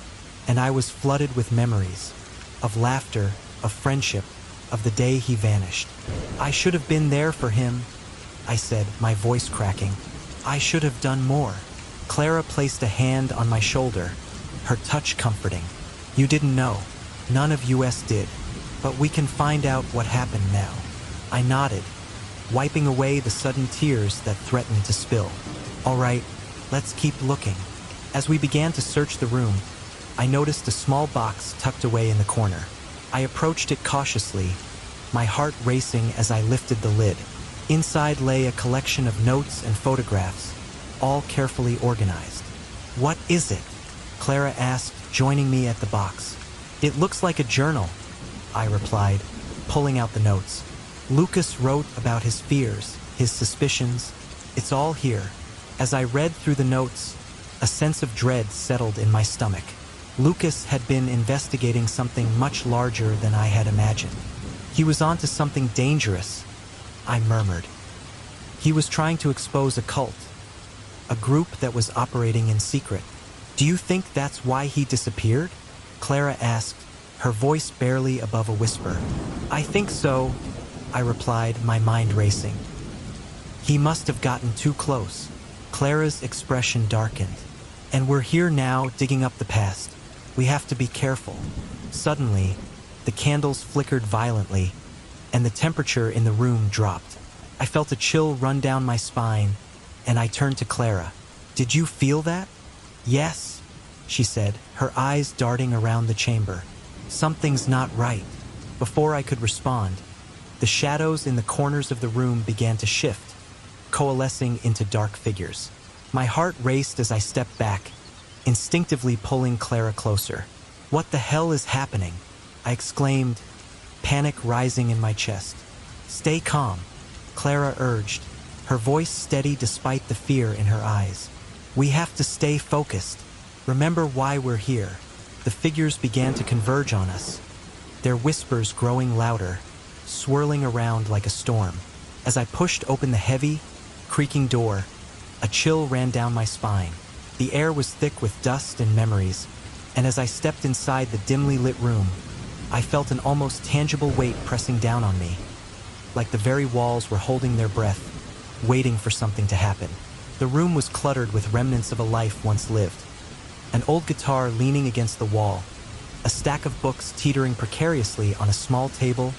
and I was flooded with memories, of laughter, of friendship, of the day he vanished. "I should have been there for him," I said, my voice cracking. "I should have done more." Clara placed a hand on my shoulder, her touch comforting. "You didn't know. None of us did. But we can find out what happened now." I nodded, wiping away the sudden tears that threatened to spill. "All right, let's keep looking." As we began to search the room, I noticed a small box tucked away in the corner. I approached it cautiously, my heart racing as I lifted the lid. Inside lay a collection of notes and photographs, all carefully organized. "What is it?" Clara asked, joining me at the box. "It looks like a journal," I replied, pulling out the notes. "Lucas wrote about his fears, his suspicions. It's all here." As I read through the notes, a sense of dread settled in my stomach. Lucas had been investigating something much larger than I had imagined. He was onto something dangerous, I murmured. He was trying to expose a cult, a group that was operating in secret. "Do you think that's why he disappeared?" Clara asked, her voice barely above a whisper. "I think so," I replied, my mind racing. "He must have gotten too close." Clara's expression darkened. "And we're here now, digging up the past. We have to be careful." Suddenly, the candles flickered violently, and the temperature in the room dropped. I felt a chill run down my spine, and I turned to Clara. "Did you feel that?" "Yes," she said, her eyes darting around the chamber. "Something's not right." Before I could respond, the shadows in the corners of the room began to shift, coalescing into dark figures. My heart raced as I stepped back, instinctively pulling Clara closer. "What the hell is happening?" I exclaimed, panic rising in my chest. "Stay calm," Clara urged, her voice steady despite the fear in her eyes. "We have to stay focused. Remember why we're here." The figures began to converge on us, their whispers growing louder, swirling around like a storm. As I pushed open the heavy, creaking door, a chill ran down my spine. The air was thick with dust and memories, and as I stepped inside the dimly lit room, I felt an almost tangible weight pressing down on me, like the very walls were holding their breath, waiting for something to happen. The room was cluttered with remnants of a life once lived. An old guitar leaning against the wall, a stack of books teetering precariously on a small table,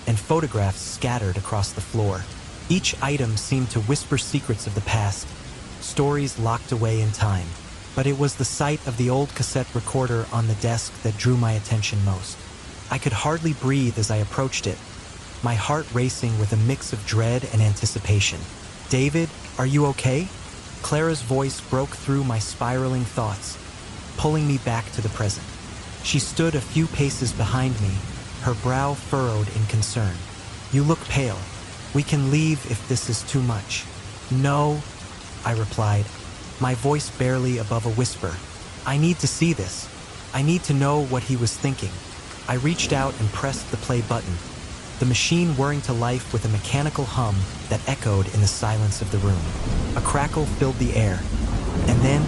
and photographs scattered across the floor. Each item seemed to whisper secrets of the past, stories locked away in time. But it was the sight of the old cassette recorder on the desk that drew my attention most. I could hardly breathe as I approached it, my heart racing with a mix of dread and anticipation. "David, are you okay?" Clara's voice broke through my spiraling thoughts, pulling me back to the present. She stood a few paces behind me, her brow furrowed in concern. "You look pale. We can leave if this is too much." "No," I replied, my voice barely above a whisper. "I need to see this. I need to know what he was thinking." I reached out and pressed the play button, the machine whirring to life with a mechanical hum that echoed in the silence of the room. A crackle filled the air, and then,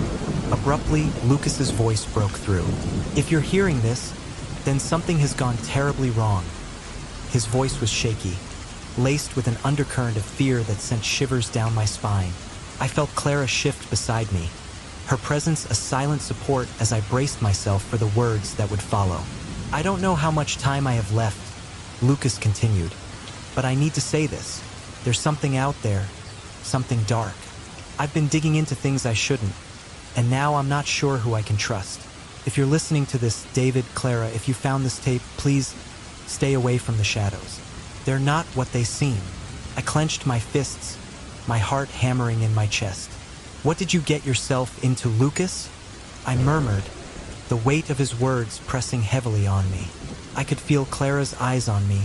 abruptly, Lucas's voice broke through. "If you're hearing this, then something has gone terribly wrong." His voice was shaky, laced with an undercurrent of fear that sent shivers down my spine. I felt Clara shift beside me, her presence a silent support as I braced myself for the words that would follow. "I don't know how much time I have left," Lucas continued, "but I need to say this. There's something out there, something dark. I've been digging into things I shouldn't, and now I'm not sure who I can trust. If you're listening to this, David, Clara, if you found this tape, please stay away from the shadows. They're not what they seem." I clenched my fists, my heart hammering in my chest. "What did you get yourself into, Lucas?" I murmured, the weight of his words pressing heavily on me. I could feel Clara's eyes on me,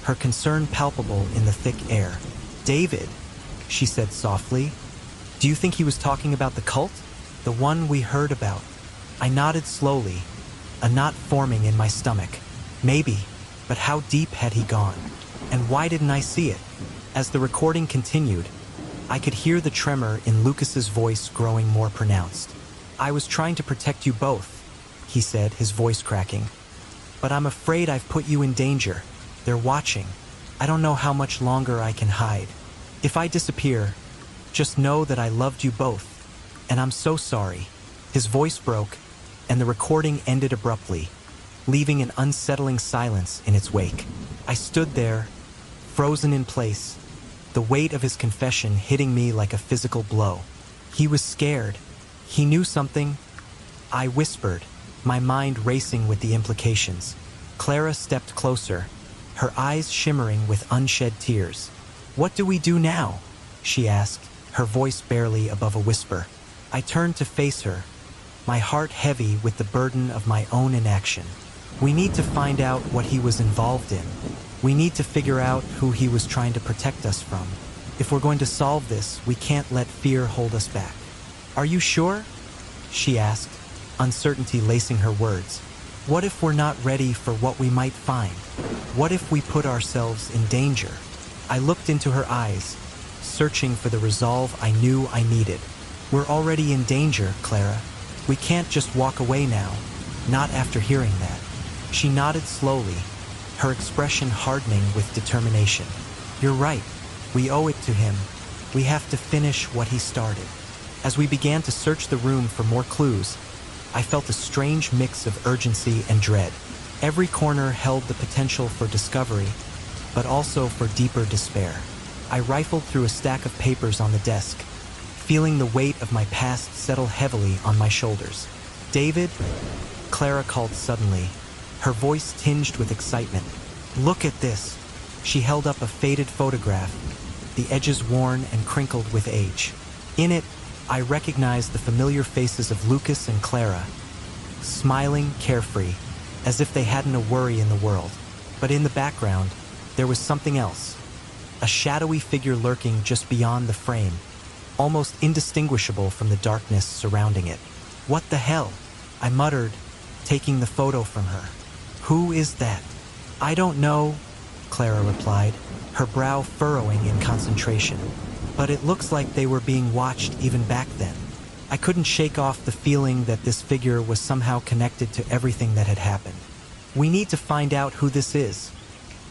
her concern palpable in the thick air. "David," she said softly, "do you think he was talking about the cult? The one we heard about?" I nodded slowly, a knot forming in my stomach. Maybe, but how deep had he gone? And why didn't I see it? As the recording continued, I could hear the tremor in Lucas's voice growing more pronounced. "I was trying to protect you both," he said, his voice cracking. "But I'm afraid I've put you in danger. They're watching. I don't know how much longer I can hide. If I disappear, just know that I loved you both, and I'm so sorry." His voice broke, and the recording ended abruptly, leaving an unsettling silence in its wake. I stood there, frozen in place, the weight of his confession hitting me like a physical blow. He was scared. He knew something. I whispered, my mind racing with the implications. Clara stepped closer, her eyes shimmering with unshed tears. "What do we do now?" she asked, her voice barely above a whisper. I turned to face her, my heart heavy with the burden of my own inaction. "We need to find out what he was involved in. We need to figure out who he was trying to protect us from. If we're going to solve this, we can't let fear hold us back." "Are you sure?" she asked, uncertainty lacing her words. "What if we're not ready for what we might find? What if we put ourselves in danger?" I looked into her eyes, searching for the resolve I knew I needed. "We're already in danger, Clara. We can't just walk away now, not after hearing that." She nodded slowly, her expression hardening with determination. "You're right. We owe it to him. We have to finish what he started." As we began to search the room for more clues, I felt a strange mix of urgency and dread. Every corner held the potential for discovery, but also for deeper despair. I rifled through a stack of papers on the desk, feeling the weight of my past settle heavily on my shoulders. "David," Clara called suddenly, her voice tinged with excitement. "Look at this." She held up a faded photograph, the edges worn and crinkled with age. In it, I recognized the familiar faces of Lucas and Clara, smiling, carefree, as if they hadn't a worry in the world. But in the background, there was something else, a shadowy figure lurking just beyond the frame, almost indistinguishable from the darkness surrounding it. "What the hell?" I muttered, taking the photo from her. "Who is that?" "I don't know," Clara replied, her brow furrowing in concentration. "But it looks like they were being watched even back then." I couldn't shake off the feeling that this figure was somehow connected to everything that had happened. "We need to find out who this is,"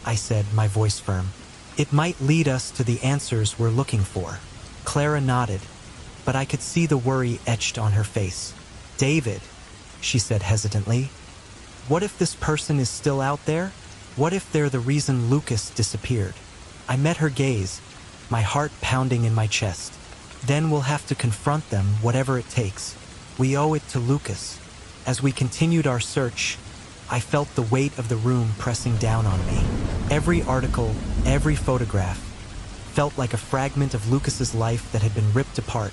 I said, my voice firm. "It might lead us to the answers we're looking for." Clara nodded, but I could see the worry etched on her face. "David," she said hesitantly, "what if this person is still out there? What if they're the reason Lucas disappeared?" I met her gaze, my heart pounding in my chest. "Then we'll have to confront them, whatever it takes. We owe it to Lucas." As we continued our search, I felt the weight of the room pressing down on me. Every article, every photograph, felt like a fragment of Lucas's life that had been ripped apart,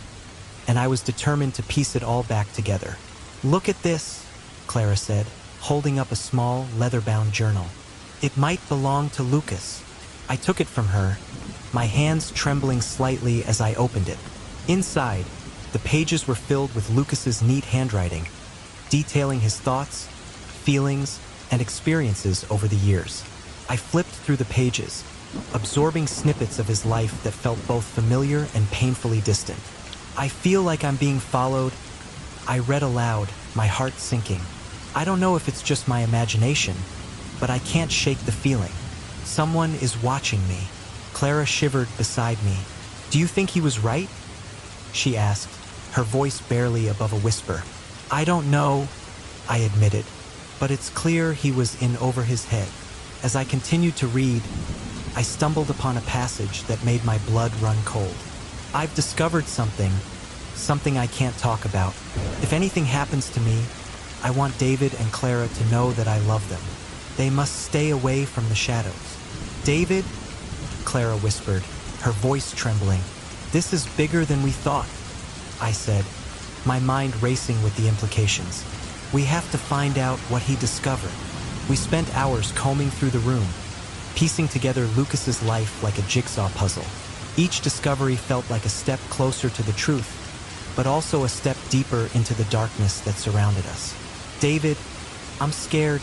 and I was determined to piece it all back together. "Look at this," Clara said, holding up a small, leather-bound journal. "It might belong to Lucas." I took it from her, my hands trembling slightly as I opened it. Inside, the pages were filled with Lucas's neat handwriting, detailing his thoughts, feelings, and experiences over the years. I flipped through the pages, absorbing snippets of his life that felt both familiar and painfully distant. "I feel like I'm being followed," I read aloud, my heart sinking. "I don't know if it's just my imagination, but I can't shake the feeling. Someone is watching me." Clara shivered beside me. "Do you think he was right?" she asked, her voice barely above a whisper. "I don't know," I admitted, "but it's clear he was in over his head." As I continued to read, I stumbled upon a passage that made my blood run cold. "I've discovered something I can't talk about. If anything happens to me, I want David and Clara to know that I love them. They must stay away from the shadows." "David," Clara whispered, her voice trembling. "This is bigger than we thought," I said, my mind racing with the implications. "We have to find out what he discovered." We spent hours combing through the room, piecing together Lucas's life like a jigsaw puzzle. Each discovery felt like a step closer to the truth, but also a step deeper into the darkness that surrounded us. "David, I'm scared,"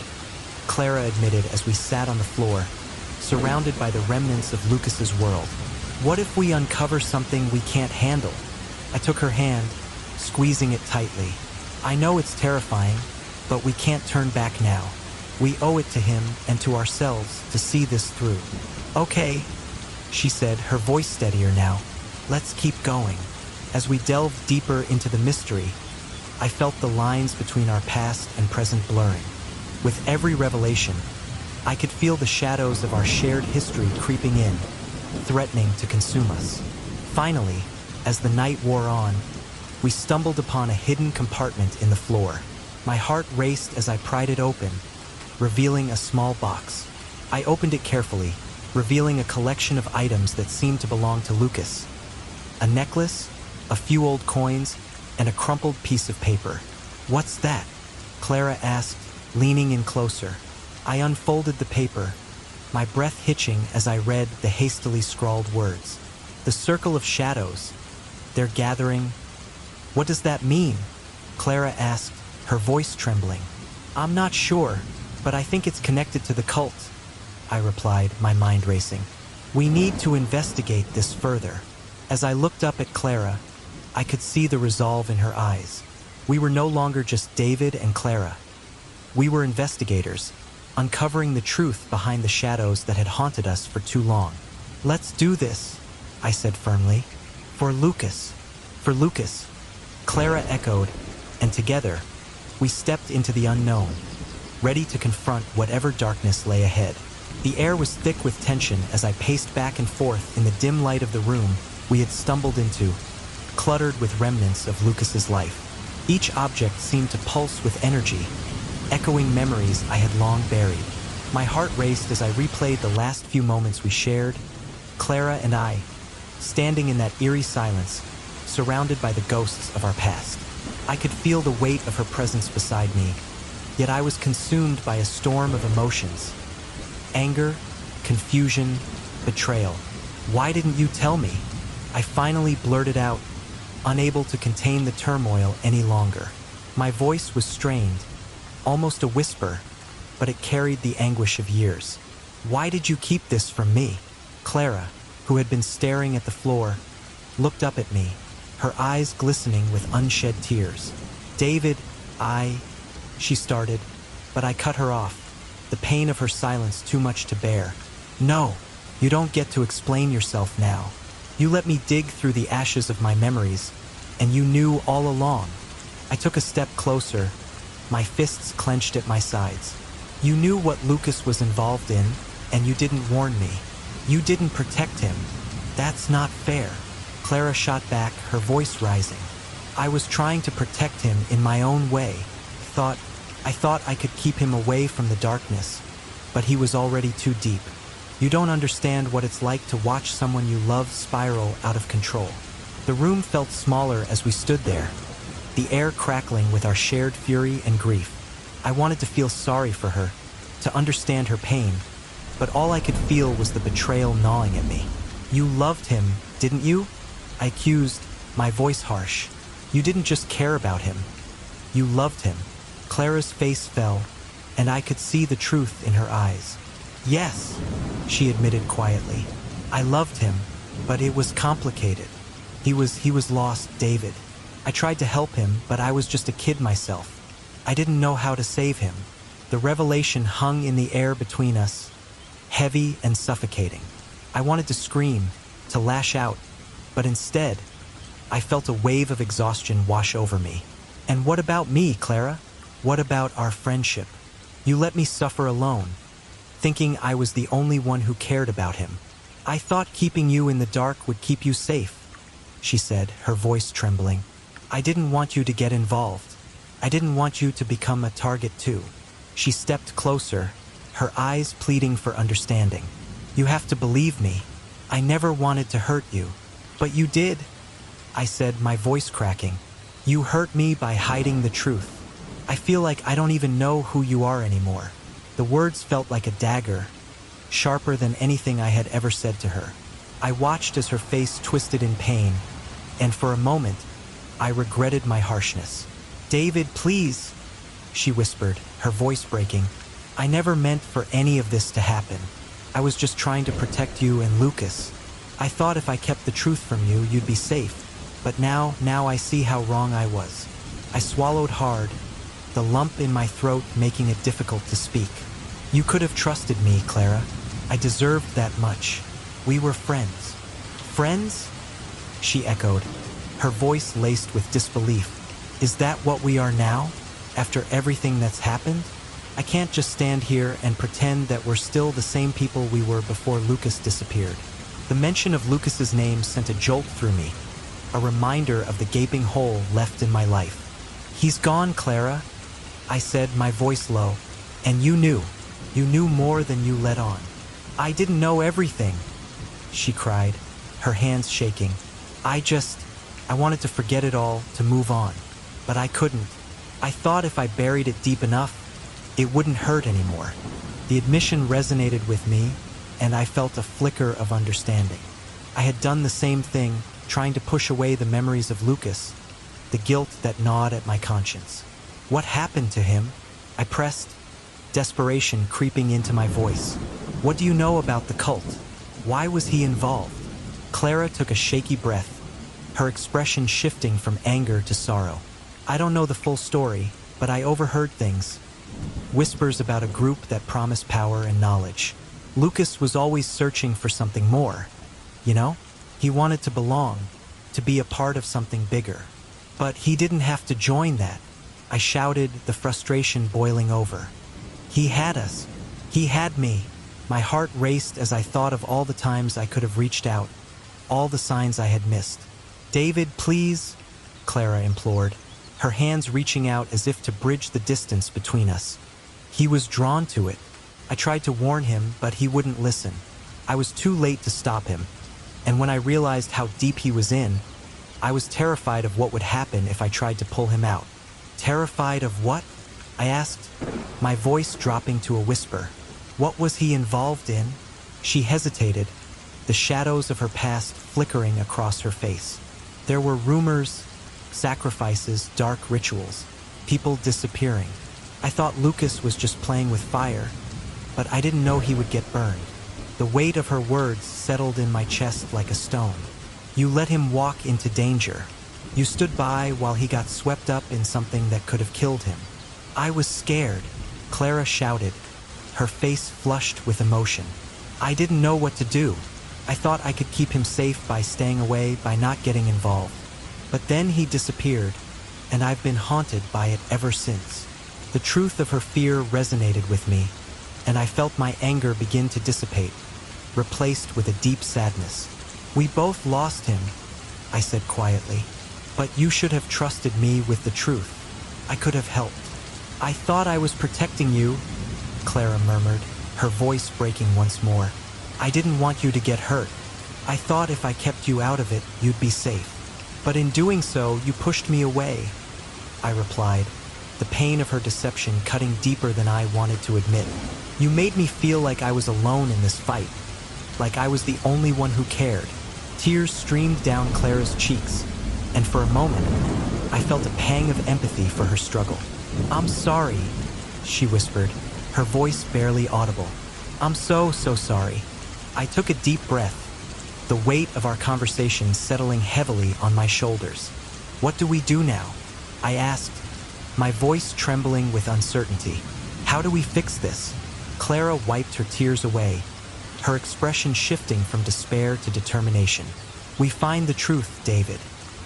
Clara admitted as we sat on the floor, surrounded by the remnants of Lucas's world. "What if we uncover something we can't handle?" I took her hand, squeezing it tightly. "I know it's terrifying, but we can't turn back now. We owe it to him and to ourselves to see this through." "Okay," she said, her voice steadier now. "Let's keep going." As we delved deeper into the mystery, I felt the lines between our past and present blurring. With every revelation, I could feel the shadows of our shared history creeping in, threatening to consume us. Finally, as the night wore on, we stumbled upon a hidden compartment in the floor. My heart raced as I pried it open, revealing a small box. I opened it carefully, revealing a collection of items that seemed to belong to Lucas. A necklace, a few old coins, and a crumpled piece of paper. "What's that?" Clara asked, leaning in closer. I unfolded the paper, my breath hitching as I read the hastily scrawled words. "The circle of shadows. They're gathering." "What does that mean?" Clara asked, her voice trembling. "I'm not sure, but I think it's connected to the cult," I replied, my mind racing. "We need to investigate this further." As I looked up at Clara, I could see the resolve in her eyes. We were no longer just David and Clara. We were investigators, uncovering the truth behind the shadows that had haunted us for too long. "Let's do this," I said firmly. "For Lucas." "For Lucas," Clara echoed, and together, we stepped into the unknown, ready to confront whatever darkness lay ahead. The air was thick with tension as I paced back and forth in the dim light of the room we had stumbled into, cluttered with remnants of Lucas's life. Each object seemed to pulse with energy, echoing memories I had long buried. My heart raced as I replayed the last few moments we shared, Clara and I, standing in that eerie silence, surrounded by the ghosts of our past. I could feel the weight of her presence beside me, yet I was consumed by a storm of emotions. Anger, confusion, betrayal. "Why didn't you tell me?" I finally blurted out, unable to contain the turmoil any longer. My voice was strained, almost a whisper, but it carried the anguish of years. "Why did you keep this from me?" Clara, who had been staring at the floor, looked up at me, her eyes glistening with unshed tears. "David, she started, but I cut her off, the pain of her silence too much to bear. "No, you don't get to explain yourself now. You let me dig through the ashes of my memories, and you knew all along. I took a step closer, my fists clenched at my sides. You knew what Lucas was involved in, and you didn't warn me. You didn't protect him. That's not fair. Clara shot back, her voice rising. I was trying to protect him in my own way. I thought I could keep him away from the darkness, but he was already too deep. You don't understand what it's like to watch someone you love spiral out of control. The room felt smaller as we stood there, the air crackling with our shared fury and grief. I wanted to feel sorry for her, to understand her pain, but all I could feel was the betrayal gnawing at me. You loved him, didn't you? I accused, my voice harsh. You didn't just care about him. You loved him. Clara's face fell, and I could see the truth in her eyes. Yes, she admitted quietly. I loved him, but it was complicated. He was lost, David. I tried to help him, but I was just a kid myself. I didn't know how to save him. The revelation hung in the air between us, heavy and suffocating. I wanted to scream, to lash out, but instead, I felt a wave of exhaustion wash over me. And what about me, Clara? What about our friendship? You let me suffer alone, thinking I was the only one who cared about him. I thought keeping you in the dark would keep you safe, she said, her voice trembling. I didn't want you to get involved. I didn't want you to become a target too. She stepped closer, her eyes pleading for understanding. You have to believe me. I never wanted to hurt you. But you did, I said, my voice cracking. You hurt me by hiding the truth. I feel like I don't even know who you are anymore. The words felt like a dagger, sharper than anything I had ever said to her. I watched as her face twisted in pain, and for a moment, I regretted my harshness. David, please, she whispered, her voice breaking. I never meant for any of this to happen. I was just trying to protect you and Lucas. I thought if I kept the truth from you, you'd be safe. But now I see how wrong I was. I swallowed hard, the lump in my throat making it difficult to speak. You could have trusted me, Clara. I deserved that much. We were friends. Friends? She echoed, her voice laced with disbelief. Is that what we are now, after everything that's happened? I can't just stand here and pretend that we're still the same people we were before Lucas disappeared. The mention of Lucas's name sent a jolt through me, a reminder of the gaping hole left in my life. He's gone, Clara, I said, my voice low. And you knew more than you let on. I didn't know everything, she cried, her hands shaking. I wanted to forget it all, to move on, but I couldn't. I thought if I buried it deep enough, it wouldn't hurt anymore. The admission resonated with me, and I felt a flicker of understanding. I had done the same thing, trying to push away the memories of Lucas, the guilt that gnawed at my conscience. What happened to him? I pressed, desperation creeping into my voice. What do you know about the cult? Why was he involved? Clara took a shaky breath, her expression shifting from anger to sorrow. I don't know the full story, but I overheard things. Whispers about a group that promised power and knowledge. Lucas was always searching for something more. You know? He wanted to belong, to be a part of something bigger. But he didn't have to join that. I shouted, the frustration boiling over. He had us. He had me. My heart raced as I thought of all the times I could have reached out, all the signs I had missed. David, please, Clara implored, her hands reaching out as if to bridge the distance between us. He was drawn to it. I tried to warn him, but he wouldn't listen. I was too late to stop him, and when I realized how deep he was in, I was terrified of what would happen if I tried to pull him out. Terrified of what? I asked, my voice dropping to a whisper. What was he involved in? She hesitated, the shadows of her past flickering across her face. There were rumors, sacrifices, dark rituals, people disappearing. I thought Lucas was just playing with fire, but I didn't know he would get burned. The weight of her words settled in my chest like a stone. You let him walk into danger. You stood by while he got swept up in something that could have killed him. I was scared, Clara shouted, her face flushed with emotion. I didn't know what to do. I thought I could keep him safe by staying away, by not getting involved. But then he disappeared, and I've been haunted by it ever since. The truth of her fear resonated with me, and I felt my anger begin to dissipate, replaced with a deep sadness. We both lost him, I said quietly, but you should have trusted me with the truth. I could have helped. I thought I was protecting you, Clara murmured, her voice breaking once more. I didn't want you to get hurt. I thought if I kept you out of it, you'd be safe. But in doing so, you pushed me away, I replied, the pain of her deception cutting deeper than I wanted to admit. You made me feel like I was alone in this fight, like I was the only one who cared. Tears streamed down Clara's cheeks, and for a moment, I felt a pang of empathy for her struggle. I'm sorry, she whispered, her voice barely audible. I'm so sorry. I took a deep breath, the weight of our conversation settling heavily on my shoulders. What do we do now? I asked, my voice trembling with uncertainty. How do we fix this? Clara wiped her tears away, her expression shifting from despair to determination. We find the truth, David.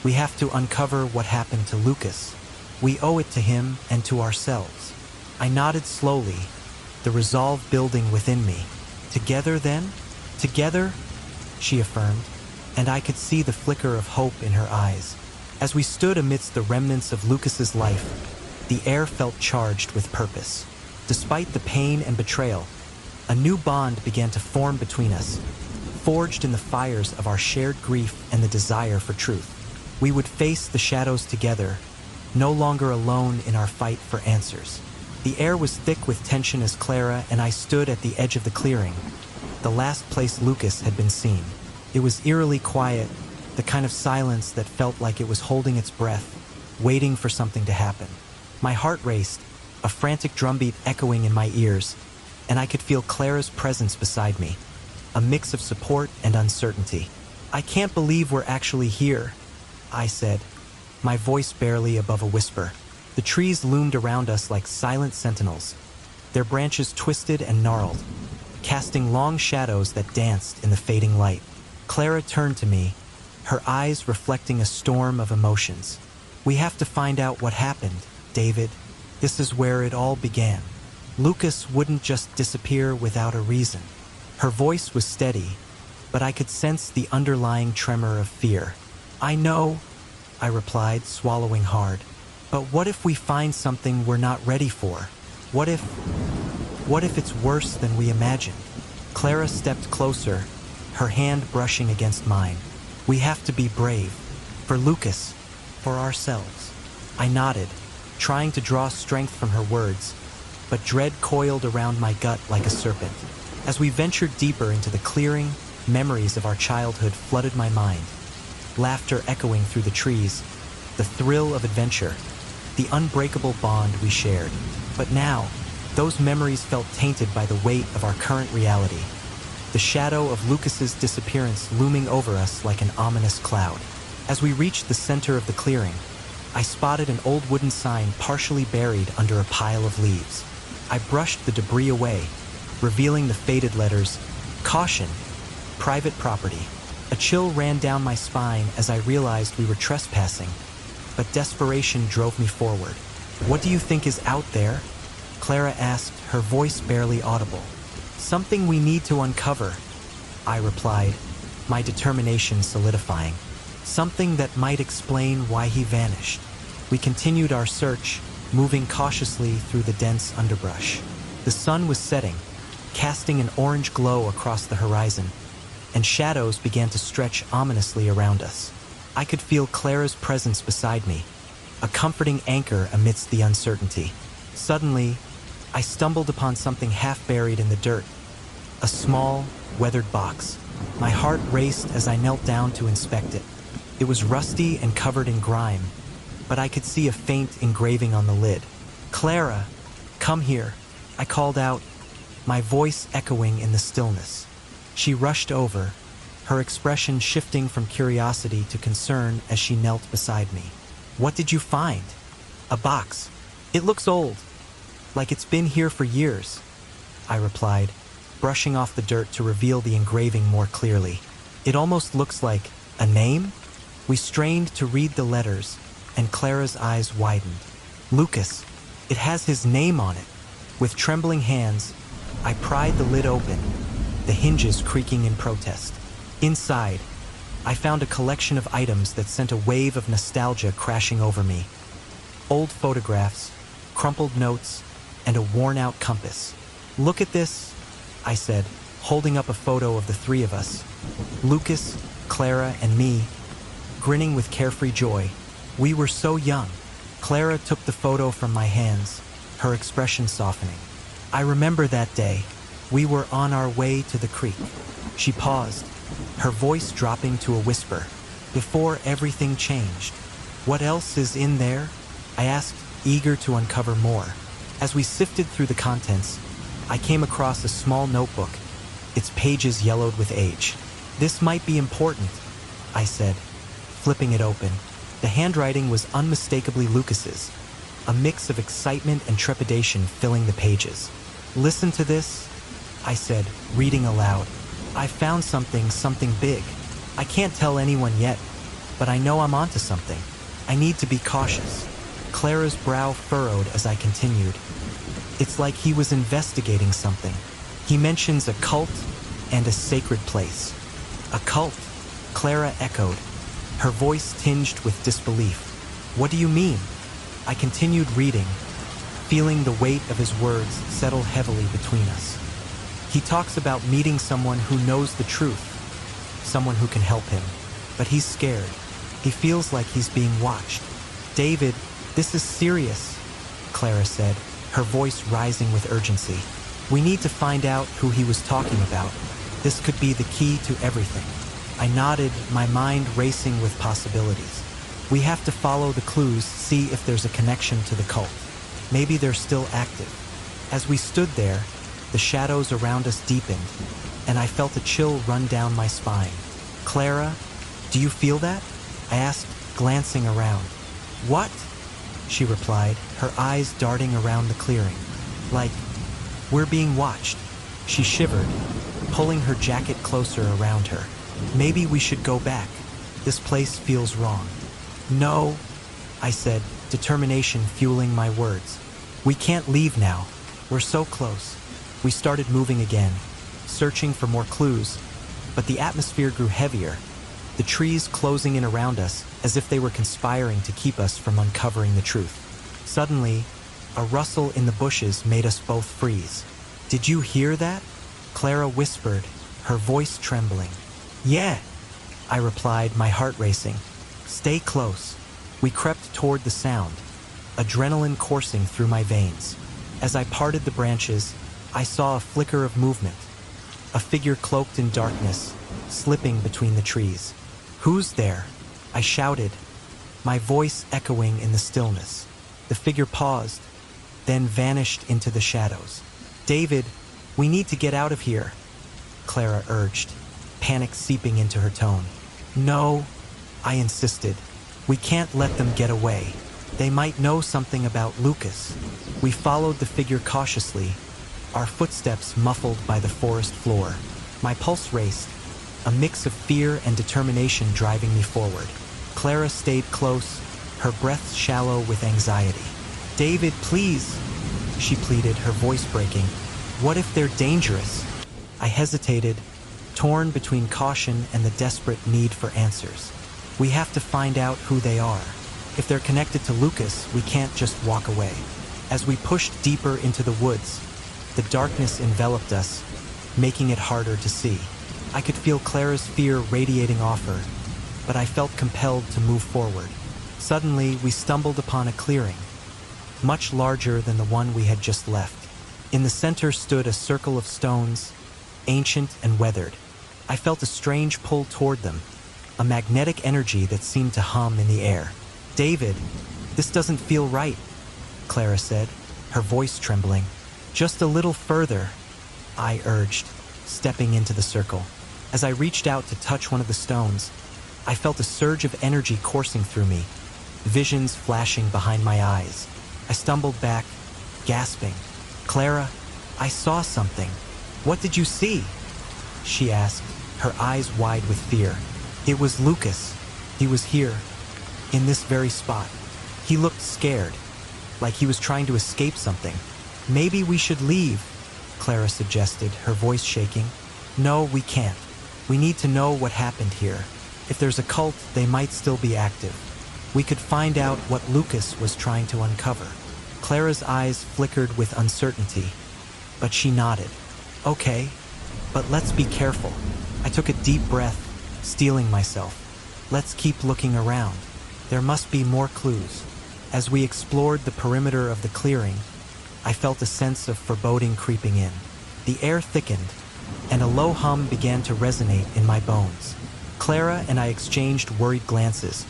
We have to uncover what happened to Lucas. We owe it to him and to ourselves. I nodded slowly, the resolve building within me. Together, then? Together? She affirmed, and I could see the flicker of hope in her eyes. As we stood amidst the remnants of Lucas's life, the air felt charged with purpose. Despite the pain and betrayal, a new bond began to form between us, forged in the fires of our shared grief and the desire for truth. We would face the shadows together, no longer alone in our fight for answers. The air was thick with tension as Clara and I stood at the edge of the clearing, the last place Lucas had been seen. It was eerily quiet, the kind of silence that felt like it was holding its breath, waiting for something to happen. My heart raced, a frantic drumbeat echoing in my ears, and I could feel Clara's presence beside me, a mix of support and uncertainty. I can't believe we're actually here, I said, my voice barely above a whisper. The trees loomed around us like silent sentinels, their branches twisted and gnarled, casting long shadows that danced in the fading light. Clara turned to me, her eyes reflecting a storm of emotions. We have to find out what happened, David. This is where it all began. Lucas wouldn't just disappear without a reason. Her voice was steady, but I could sense the underlying tremor of fear. I know, I replied, swallowing hard. But what if we find something we're not ready for? What if it's worse than we imagined? Clara stepped closer, her hand brushing against mine. We have to be brave. For Lucas, for ourselves. I nodded, trying to draw strength from her words, but dread coiled around my gut like a serpent. As we ventured deeper into the clearing, memories of our childhood flooded my mind. Laughter echoing through the trees, the thrill of adventure, the unbreakable bond we shared. But now, those memories felt tainted by the weight of our current reality, the shadow of Lucas's disappearance looming over us like an ominous cloud. As we reached the center of the clearing, I spotted an old wooden sign partially buried under a pile of leaves. I brushed the debris away, revealing the faded letters, "Caution, private property." A chill ran down my spine as I realized we were trespassing, but desperation drove me forward. What do you think is out there? Clara asked, her voice barely audible. Something we need to uncover, I replied, my determination solidifying. Something that might explain why he vanished. We continued our search, moving cautiously through the dense underbrush. The sun was setting, casting an orange glow across the horizon, and shadows began to stretch ominously around us. I could feel Clara's presence beside me, a comforting anchor amidst the uncertainty. Suddenly, I stumbled upon something half buried in the dirt, a small, weathered box. My heart raced as I knelt down to inspect it. It was rusty and covered in grime, but I could see a faint engraving on the lid. "Clara, come here," I called out, my voice echoing in the stillness. She rushed over, her expression shifting from curiosity to concern as she knelt beside me. "What did you find?" "A box. It looks old, like it's been here for years," I replied, brushing off the dirt to reveal the engraving more clearly. "It almost looks like a name?" We strained to read the letters, and Clara's eyes widened. Lucas, it has his name on it. With trembling hands, I pried the lid open, the hinges creaking in protest. Inside, I found a collection of items that sent a wave of nostalgia crashing over me. Old photographs, crumpled notes, and a worn-out compass. Look at this, I said, holding up a photo of the three of us. Lucas, Clara, and me, grinning with carefree joy. We were so young. Clara took the photo from my hands, her expression softening. I remember that day. We were on our way to the creek. She paused, her voice dropping to a whisper. Before everything changed. What else is in there? I asked, eager to uncover more. As we sifted through the contents, I came across a small notebook, its pages yellowed with age. This might be important, I said, flipping it open. The handwriting was unmistakably Lucas's, a mix of excitement and trepidation filling the pages. Listen to this, I said, reading aloud. I found something big. I can't tell anyone yet, but I know I'm onto something. I need to be cautious. Clara's brow furrowed as I continued. It's like he was investigating something. He mentions a cult and a sacred place. A cult, Clara echoed, her voice tinged with disbelief. What do you mean? I continued reading, feeling the weight of his words settle heavily between us. He talks about meeting someone who knows the truth, someone who can help him, but he's scared. He feels like he's being watched. David, this is serious, Clara said, her voice rising with urgency. We need to find out who he was talking about. This could be the key to everything. I nodded, my mind racing with possibilities. We have to follow the clues, see if there's a connection to the cult. Maybe they're still active. As we stood there, the shadows around us deepened, and I felt a chill run down my spine. Clara, do you feel that? I asked, glancing around. What? She replied, her eyes darting around the clearing. Like, we're being watched. She shivered, pulling her jacket closer around her. Maybe we should go back. This place feels wrong. No, I said, determination fueling my words. We can't leave now. We're so close. We started moving again, searching for more clues, but the atmosphere grew heavier, the trees closing in around us as if they were conspiring to keep us from uncovering the truth. Suddenly, a rustle in the bushes made us both freeze. Did you hear that? Clara whispered, her voice trembling. Yeah, I replied, my heart racing. Stay close. We crept toward the sound, adrenaline coursing through my veins. As I parted the branches, I saw a flicker of movement, a figure cloaked in darkness, slipping between the trees. Who's there? I shouted, my voice echoing in the stillness. The figure paused, then vanished into the shadows. David, we need to get out of here, Clara urged, panic seeping into her tone. No, I insisted. We can't let them get away. They might know something about Lucas. We followed the figure cautiously, our footsteps muffled by the forest floor. My pulse raced, a mix of fear and determination driving me forward. Clara stayed close, her breath shallow with anxiety. David, please, she pleaded, her voice breaking. What if they're dangerous? I hesitated, torn between caution and the desperate need for answers. We have to find out who they are. If they're connected to Lucas, we can't just walk away. As we pushed deeper into the woods, the darkness enveloped us, making it harder to see. I could feel Clara's fear radiating off her, but I felt compelled to move forward. Suddenly, we stumbled upon a clearing, much larger than the one we had just left. In the center stood a circle of stones, ancient and weathered. I felt a strange pull toward them, a magnetic energy that seemed to hum in the air. David, this doesn't feel right, Clara said, her voice trembling. Just a little further, I urged, stepping into the circle. As I reached out to touch one of the stones, I felt a surge of energy coursing through me, visions flashing behind my eyes. I stumbled back, gasping. Clara, I saw something. What did you see? She asked, her eyes wide with fear. It was Lucas. He was here, in this very spot. He looked scared, like he was trying to escape something. Maybe we should leave, Clara suggested, her voice shaking. No, we can't. We need to know what happened here. If there's a cult, they might still be active. We could find out what Lucas was trying to uncover. Clara's eyes flickered with uncertainty, but she nodded. Okay, but let's be careful. I took a deep breath, steeling myself. Let's keep looking around. There must be more clues. As we explored the perimeter of the clearing, I felt a sense of foreboding creeping in. The air thickened, and a low hum began to resonate in my bones. Clara and I exchanged worried glances,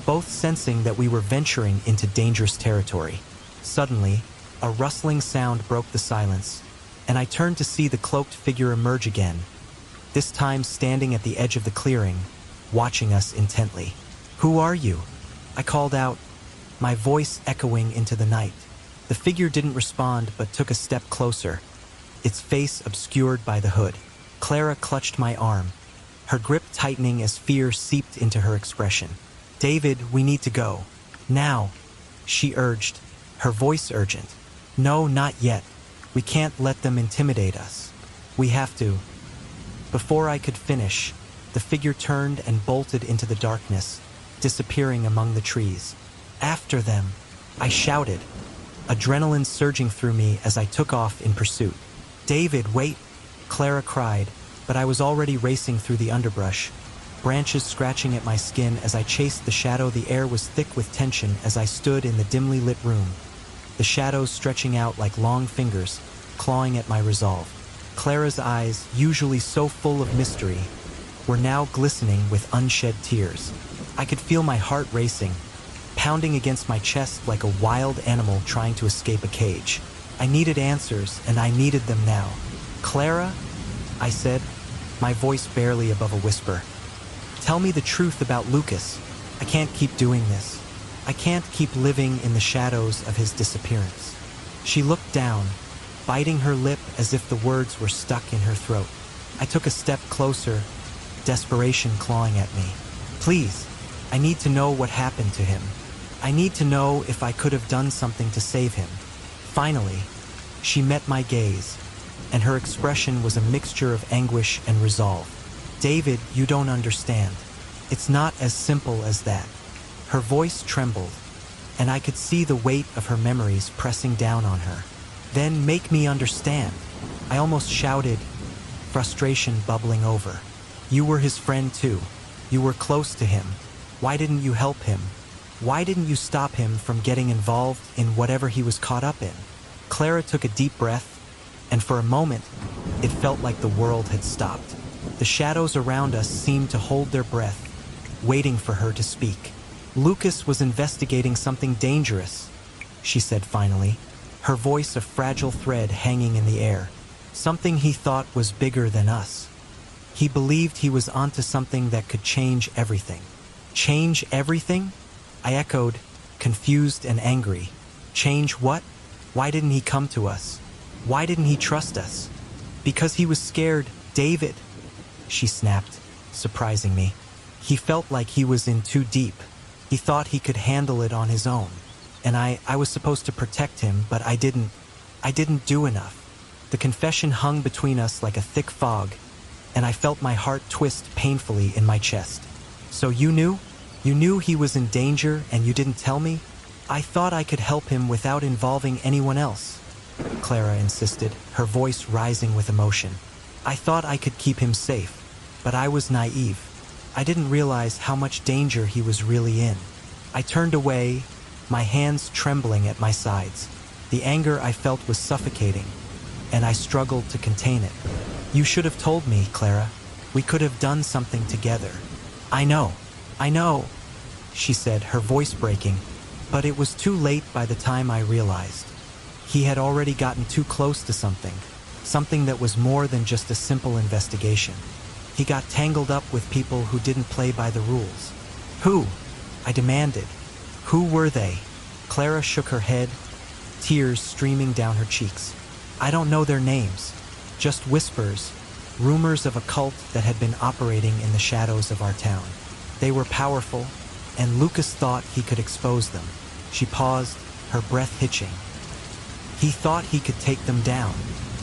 both sensing that we were venturing into dangerous territory. Suddenly, a rustling sound broke the silence, and I turned to see the cloaked figure emerge again, this time standing at the edge of the clearing, watching us intently. "Who are you?" I called out, my voice echoing into the night. The figure didn't respond but took a step closer, its face obscured by the hood. Clara clutched my arm, her grip tightening as fear seeped into her expression. "David, we need to go. Now," she urged, her voice urgent. "No, not yet. We can't let them intimidate us. We have to." Before I could finish, the figure turned and bolted into the darkness, disappearing among the trees. "After them," I shouted, adrenaline surging through me as I took off in pursuit. "David, wait!" Clara cried, but I was already racing through the underbrush, branches scratching at my skin as I chased the shadow. The air was thick with tension as I stood in the dimly lit room, the shadows stretching out like long fingers, clawing at my resolve. Clara's eyes, usually so full of mystery, were now glistening with unshed tears. I could feel my heart racing, pounding against my chest like a wild animal trying to escape a cage. I needed answers, and I needed them now. "Clara," I said, my voice barely above a whisper. "Tell me the truth about Lucas. I can't keep doing this. I can't keep living in the shadows of his disappearance." She looked down, biting her lip as if the words were stuck in her throat. I took a step closer, desperation clawing at me. "Please, I need to know what happened to him. I need to know if I could have done something to save him." Finally, she met my gaze, and her expression was a mixture of anguish and resolve. "David, you don't understand. It's not as simple as that." Her voice trembled, and I could see the weight of her memories pressing down on her. "Then make me understand," I almost shouted, frustration bubbling over. "You were his friend too. You were close to him. Why didn't you help him? Why didn't you stop him from getting involved in whatever he was caught up in?" Clara took a deep breath, and for a moment, it felt like the world had stopped. The shadows around us seemed to hold their breath, waiting for her to speak. "Lucas was investigating something dangerous," she said finally, her voice a fragile thread hanging in the air. "Something he thought was bigger than us. He believed he was onto something that could change everything." "Change everything?" I echoed, confused and angry. "Change what? Why didn't he come to us? Why didn't he trust us?" "Because he was scared, David," she snapped, surprising me. "He felt like he was in too deep. He thought he could handle it on his own. And I was supposed to protect him, but I didn't do enough." The confession hung between us like a thick fog, and I felt my heart twist painfully in my chest. "So you knew? You knew he was in danger and you didn't tell me? I thought I could help him without involving anyone else," Clara insisted, her voice rising with emotion. "I thought I could keep him safe, but I was naive. I didn't realize how much danger he was really in." I turned away, my hands trembling at my sides. The anger I felt was suffocating, and I struggled to contain it. "You should have told me, Clara. We could have done something together." I know," she said, her voice breaking, but it was too late by the time I realized. He had already gotten too close to something that was more than just a simple investigation. He got tangled up with people who didn't play by the rules. "Who?" I demanded. "Who were they?" Clara shook her head, tears streaming down her cheeks. "I don't know their names, just whispers, rumors of a cult that had been operating in the shadows of our town. They were powerful, and Lucas thought he could expose them. She paused, her breath hitching. He thought he could take them down.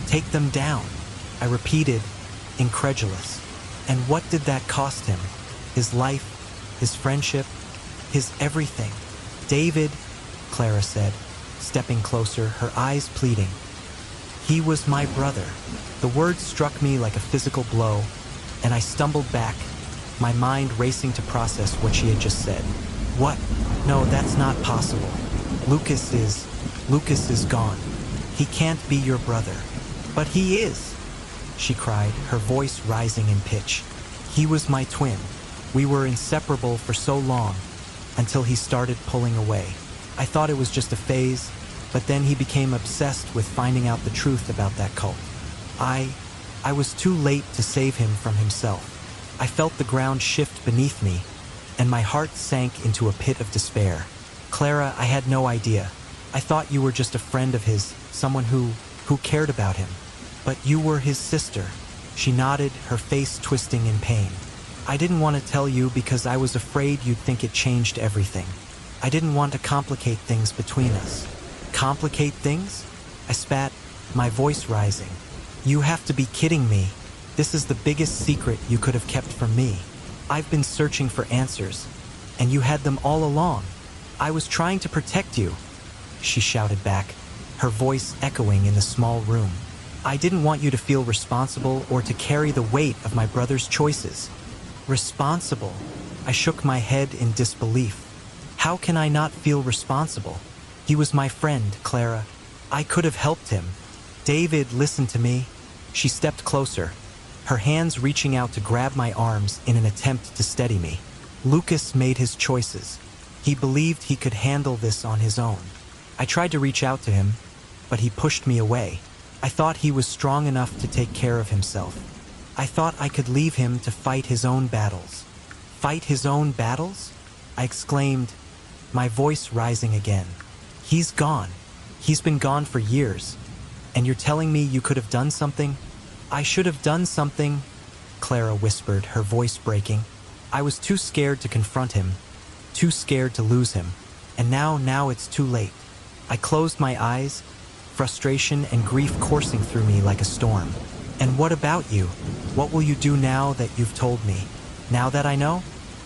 Take them down, I repeated, incredulous. And what did that cost him? His life, his friendship, his everything. David, Clara said, stepping closer, her eyes pleading. He was my brother. The words struck me like a physical blow, and I stumbled back, my mind racing to process what she had just said. What? No, that's not possible. Lucas is gone. He can't be your brother. But he is, she cried, her voice rising in pitch. He was my twin. We were inseparable for so long, until he started pulling away. I thought it was just a phase, but then he became obsessed with finding out the truth about that cult. I was too late to save him from himself. I felt the ground shift beneath me, and my heart sank into a pit of despair. Clara, I had no idea. I thought you were just a friend of his, someone who cared about him. But you were his sister. She nodded, her face twisting in pain. I didn't want to tell you because I was afraid you'd think it changed everything. I didn't want to complicate things between us. Complicate things? I spat, my voice rising. You have to be kidding me. This is the biggest secret you could have kept from me. I've been searching for answers, and you had them all along. I was trying to protect you, she shouted back, her voice echoing in the small room. I didn't want you to feel responsible or to carry the weight of my brother's choices. Responsible? I shook my head in disbelief. How can I not feel responsible? He was my friend, Clara. I could have helped him. David, listen to me. She stepped closer, her hands reaching out to grab my arms in an attempt to steady me. Lucas made his choices. He believed he could handle this on his own. I tried to reach out to him, but he pushed me away. I thought he was strong enough to take care of himself. I thought I could leave him to fight his own battles. Fight his own battles? I exclaimed, my voice rising again. He's gone. He's been gone for years. And you're telling me you could have done something? I should have done something, Clara whispered, her voice breaking. I was too scared to confront him, too scared to lose him. And now it's too late. I closed my eyes, frustration and grief coursing through me like a storm. And what about you? What will you do now that you've told me? Now that I know?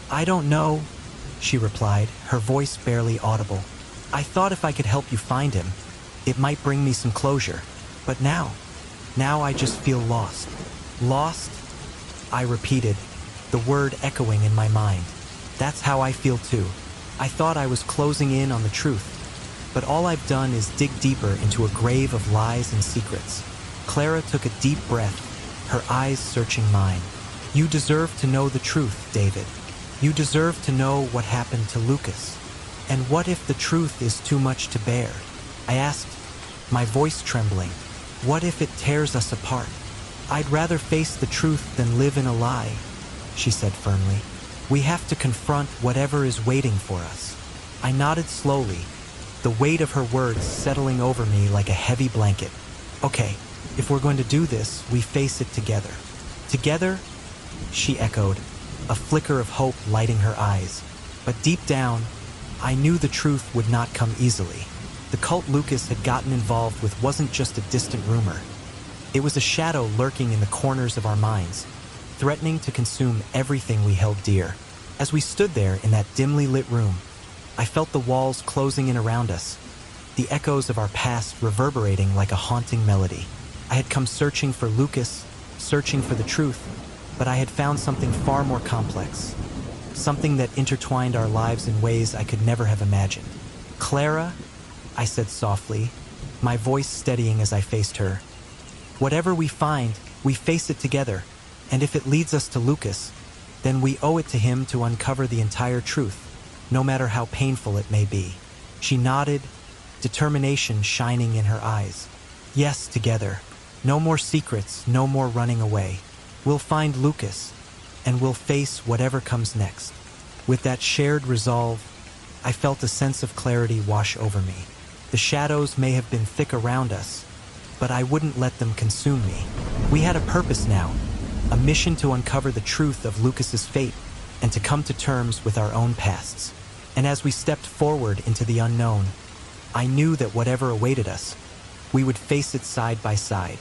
I don't know, she replied, her voice barely audible. I thought if I could help you find him, it might bring me some closure. But now I just feel lost. Lost? I repeated, the word echoing in my mind. That's how I feel too. I thought I was closing in on the truth, but all I've done is dig deeper into a grave of lies and secrets. Clara took a deep breath, her eyes searching mine. You deserve to know the truth, David. You deserve to know what happened to Lucas. And what if the truth is too much to bear? I asked, my voice trembling. What if it tears us apart? I'd rather face the truth than live in a lie, she said firmly. We have to confront whatever is waiting for us. I nodded slowly, the weight of her words settling over me like a heavy blanket. Okay, if we're going to do this, we face it together. Together? She echoed, a flicker of hope lighting her eyes. But deep down, I knew the truth would not come easily. The cult Lucas had gotten involved with wasn't just a distant rumor. It was a shadow lurking in the corners of our minds, threatening to consume everything we held dear. As we stood there in that dimly lit room, I felt the walls closing in around us, the echoes of our past reverberating like a haunting melody. I had come searching for Lucas, searching for the truth, but I had found something far more complex, something that intertwined our lives in ways I could never have imagined. Clara, I said softly, my voice steadying as I faced her. Whatever we find, we face it together, and if it leads us to Lucas, then we owe it to him to uncover the entire truth, no matter how painful it may be. She nodded, determination shining in her eyes. Yes, together. No more secrets, no more running away. We'll find Lucas, and we'll face whatever comes next. With that shared resolve, I felt a sense of clarity wash over me. The shadows may have been thick around us, but I wouldn't let them consume me. We had a purpose now, a mission to uncover the truth of Lucas's fate and to come to terms with our own pasts. And as we stepped forward into the unknown, I knew that whatever awaited us, we would face it side by side,